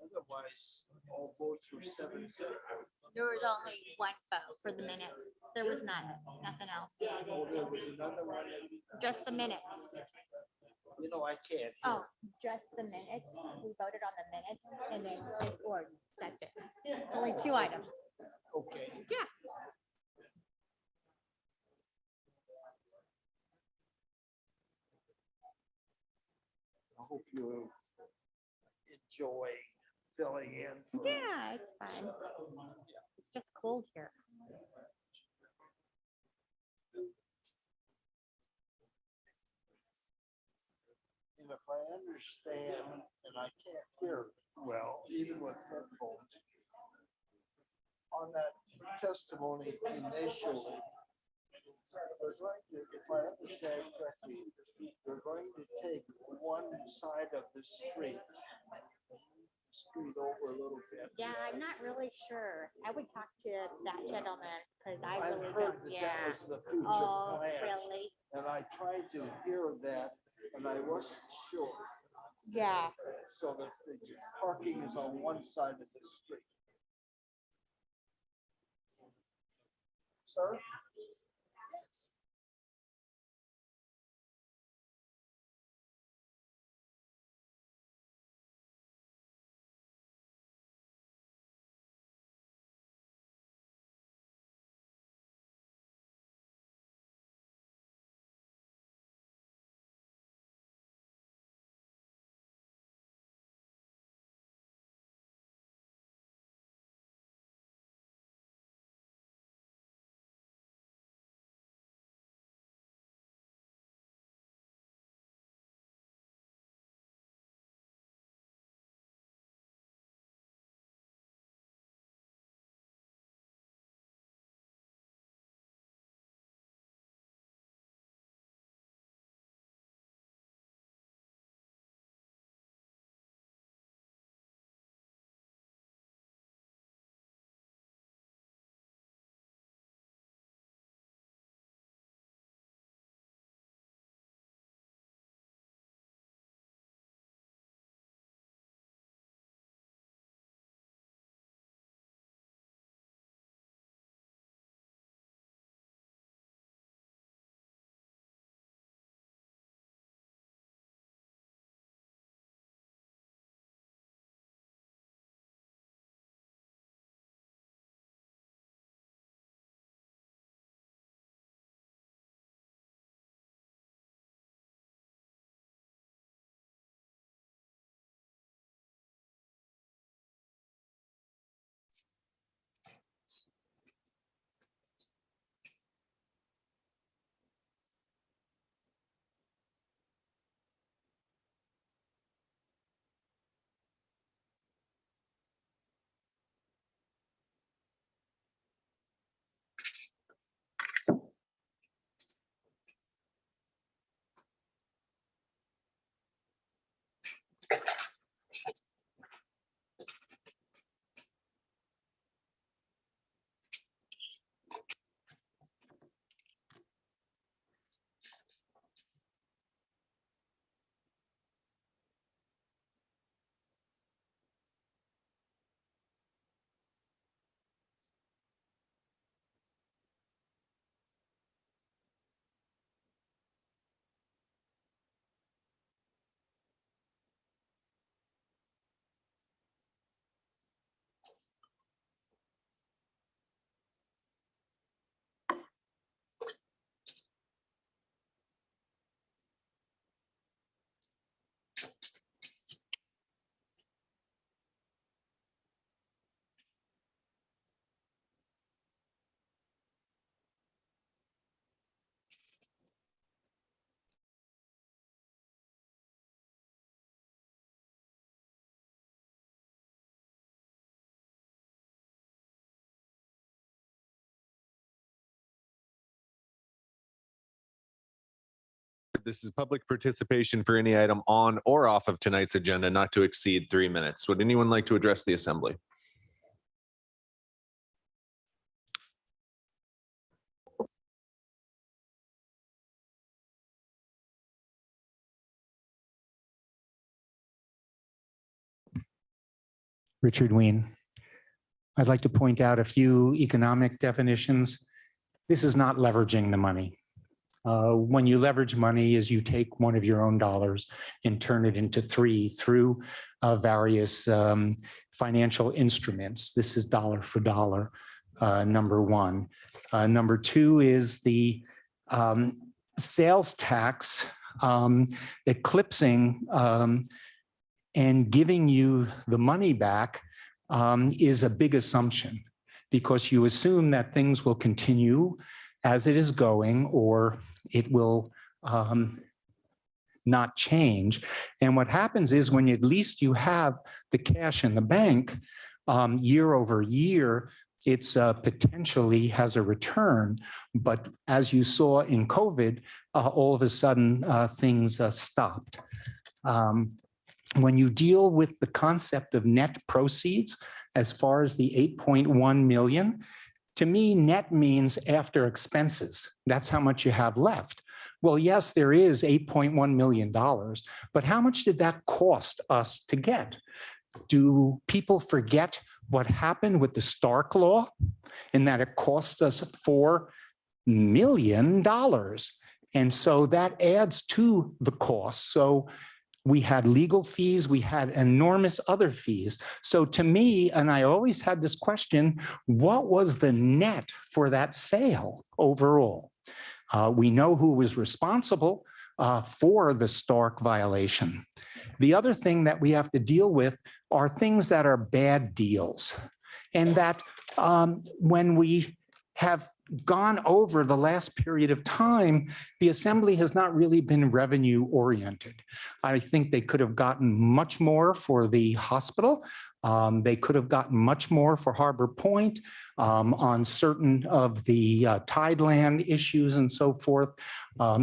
Otherwise, all votes were 7-0. There was only one vote for the minutes. There was nothing else. Oh, there was another one. Just the minutes. You know, I can't. Oh, just the minutes. We voted on the minutes and then this ordinance. That's it. It's only 2 items. Okay. Yeah. I hope you enjoy filling in. For Yeah, it's fine. It's just cold here. You know, if I understand, and I can't hear well, even with headphones, on that testimony initially, they're going to, if I understand correctly, they're going to take one side of the street over a little bit. Yeah, I'm not really sure. I would talk to that gentleman because I I've really heard don't, that yeah. that was the future Oh, plan. really? And I tried to hear that, and I wasn't sure. Yeah. So that the parking is on one side of the street. Sir? This is public participation for any item on or off of tonight's agenda, not to exceed 3 minutes. Would anyone like to address the assembly? Richard Ween. I'd like to point out a few economic definitions. This is not leveraging the money. When you leverage money is you take one of your own dollars and turn it into three through various financial instruments. This is dollar for dollar, number one. Number two is the sales tax eclipsing and giving you the money back is a big assumption because you assume that things will continue as it is going, or it will not change. And what happens is when at least you have the cash in the bank, year over year, it's potentially has a return. But as you saw in COVID, all of a sudden things stopped. When you deal with the concept of net proceeds, as far as the 8.1 million, to me, net means after expenses. That's how much you have left. Well, yes, there is $8.1 million, but how much did that cost us to get? Do people forget what happened with the Stark Law and that it cost us $4 million? And so that adds to the cost. So we had legal fees, we had enormous other fees. So to me, and I always had this question, what was the net for that sale overall? We know who was responsible for the Stark violation. The other thing that we have to deal with are things that are bad deals. And that when we have gone over the last period of time, the assembly has not really been revenue oriented. I think they could have gotten much more for the hospital. They could have gotten much more for Harbor Point on certain of the tideland issues and so forth.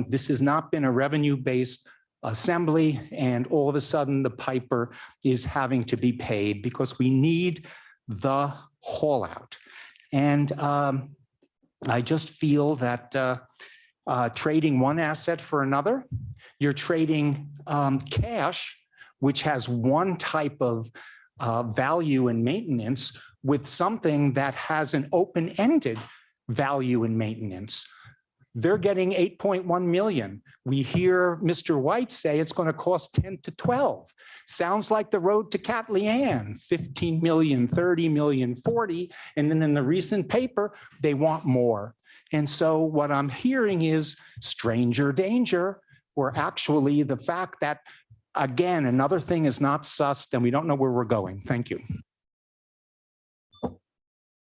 This has not been a revenue-based assembly, and all of a sudden the piper is having to be paid because we need the haul out. And I just feel that trading one asset for another, you're trading cash, which has one type of value and maintenance, with something that has an open-ended value and maintenance. They're getting 8.1 million. We hear Mr. White say it's going to cost 10 to 12. Sounds like the road to Catlean, 15 million, 30 million, 40. And then in the recent paper, they want more. And so what I'm hearing is stranger danger, or actually the fact that, again, another thing is not sussed and we don't know where we're going. Thank you. Is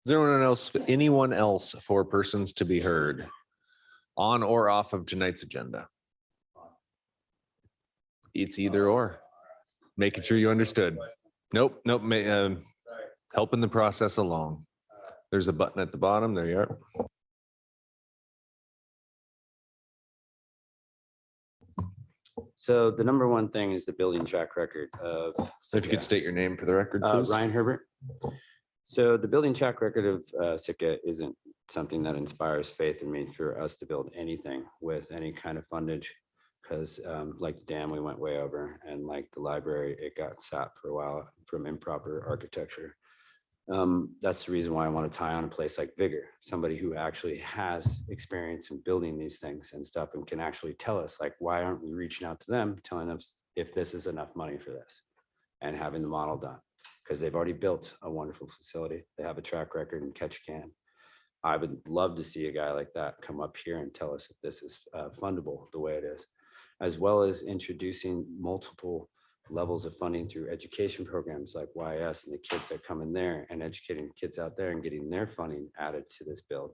there anyone else for persons to be heard on or off of tonight's agenda? It's either or. Making sure you understood. Nope. Helping the process along. There's a button at the bottom. There you are. So the number one thing is the building track record of. So if you could state your name for the record, please. Ryan Herbert. So the building track record of Sitka isn't something that inspires faith in me for us to build anything with any kind of fundage, because like the dam, we went way over, and like the library, it got sapped for a while from improper architecture. That's the reason why I want to tie on a place like Vigor, somebody who actually has experience in building these things and stuff and can actually tell us, like, why aren't we reaching out to them, telling us if this is enough money for this, and having the model done, because they've already built a wonderful facility. They have a track record in Ketchikan. I would love to see a guy like that come up here and tell us if this is fundable the way it is, as well as introducing multiple levels of funding through education programs like YS and the kids that come in there, and educating kids out there and getting their funding added to this build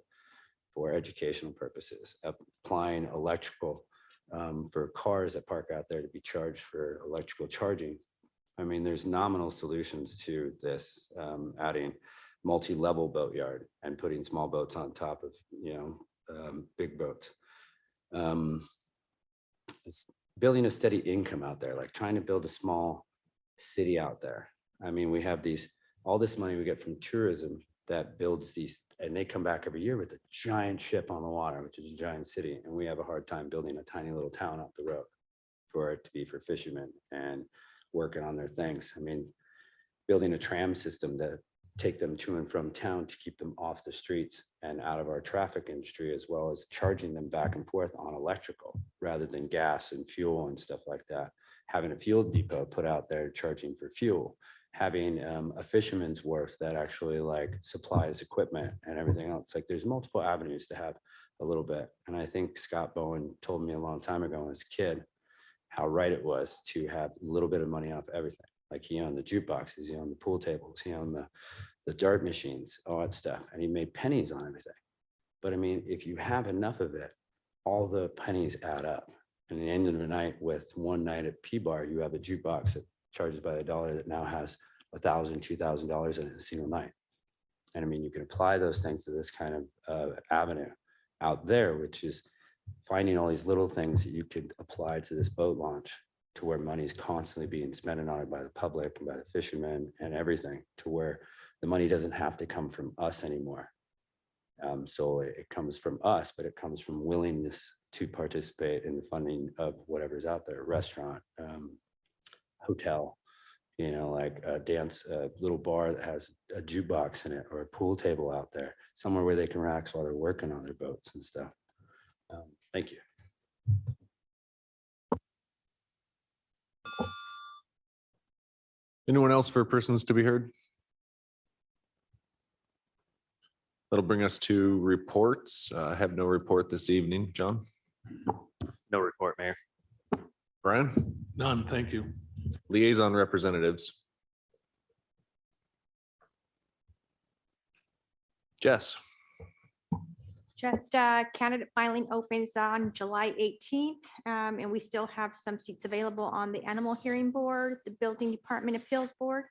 for educational purposes, applying electrical for cars that park out there to be charged for electrical charging. I mean, there's nominal solutions to this, adding multi-level boatyard and putting small boats on top of, big boats. It's building a steady income out there, like trying to build a small city out there. I mean, we have all this money we get from tourism that builds these, and they come back every year with a giant ship on the water, which is a giant city. And we have a hard time building a tiny little town up the road for it to be for fishermen and working on their things. I mean, building a tram system that take them to and from town to keep them off the streets and out of our traffic industry, as well as charging them back and forth on electrical rather than gas and fuel and stuff like that. Having a fuel depot put out there charging for fuel, having a fisherman's wharf that actually like supplies equipment and everything else. Like there's multiple avenues to have a little bit. And I think Scott Bowen told me a long time ago as a kid how right it was to have a little bit of money off everything. Like he owned the jukeboxes, he owned the pool tables, he owned the dart machines, all that stuff. And he made pennies on everything. But I mean, if you have enough of it, all the pennies add up. And at the end of the night, with one night at P-Bar, you have a jukebox that charges by the dollar that now has $1,000, $2,000 in it a single night. And I mean, you can apply those things to this kind of avenue out there, which is finding all these little things that you could apply to this boat launch, to where money is constantly being spent on it by the public and by the fishermen and everything, to where the money doesn't have to come from us anymore. So it comes from us, but it comes from willingness to participate in the funding of whatever's out there, restaurant, hotel, you know, like a dance, a little bar that has a jukebox in it, or a pool table out there, somewhere where they can relax while they're working on their boats and stuff. Thank you. Anyone else for persons to be heard? That'll bring us to reports. I have no report this evening. John? No report, Mayor. Brian? None, thank you. Liaison representatives. Jess? Just candidate filing opens on July 18th, and we still have some seats available on the Animal Hearing Board, the Building Department Appeals Board,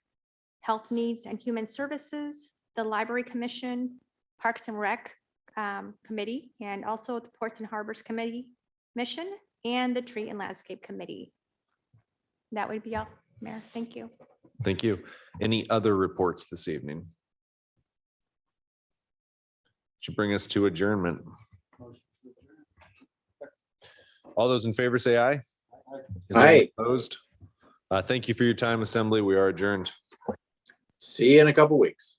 Health Needs and Human Services, the Library Commission, Parks and Rec Committee, and also the Ports and Harbors Commission, and the Tree and Landscape Committee. That would be all, Mayor. Thank you. Thank you. Any other reports this evening? Should bring us to adjournment. All those in favor say aye. Is anyone Aye. Opposed? Thank you for your time, Assembly. We are adjourned. See you in a couple weeks.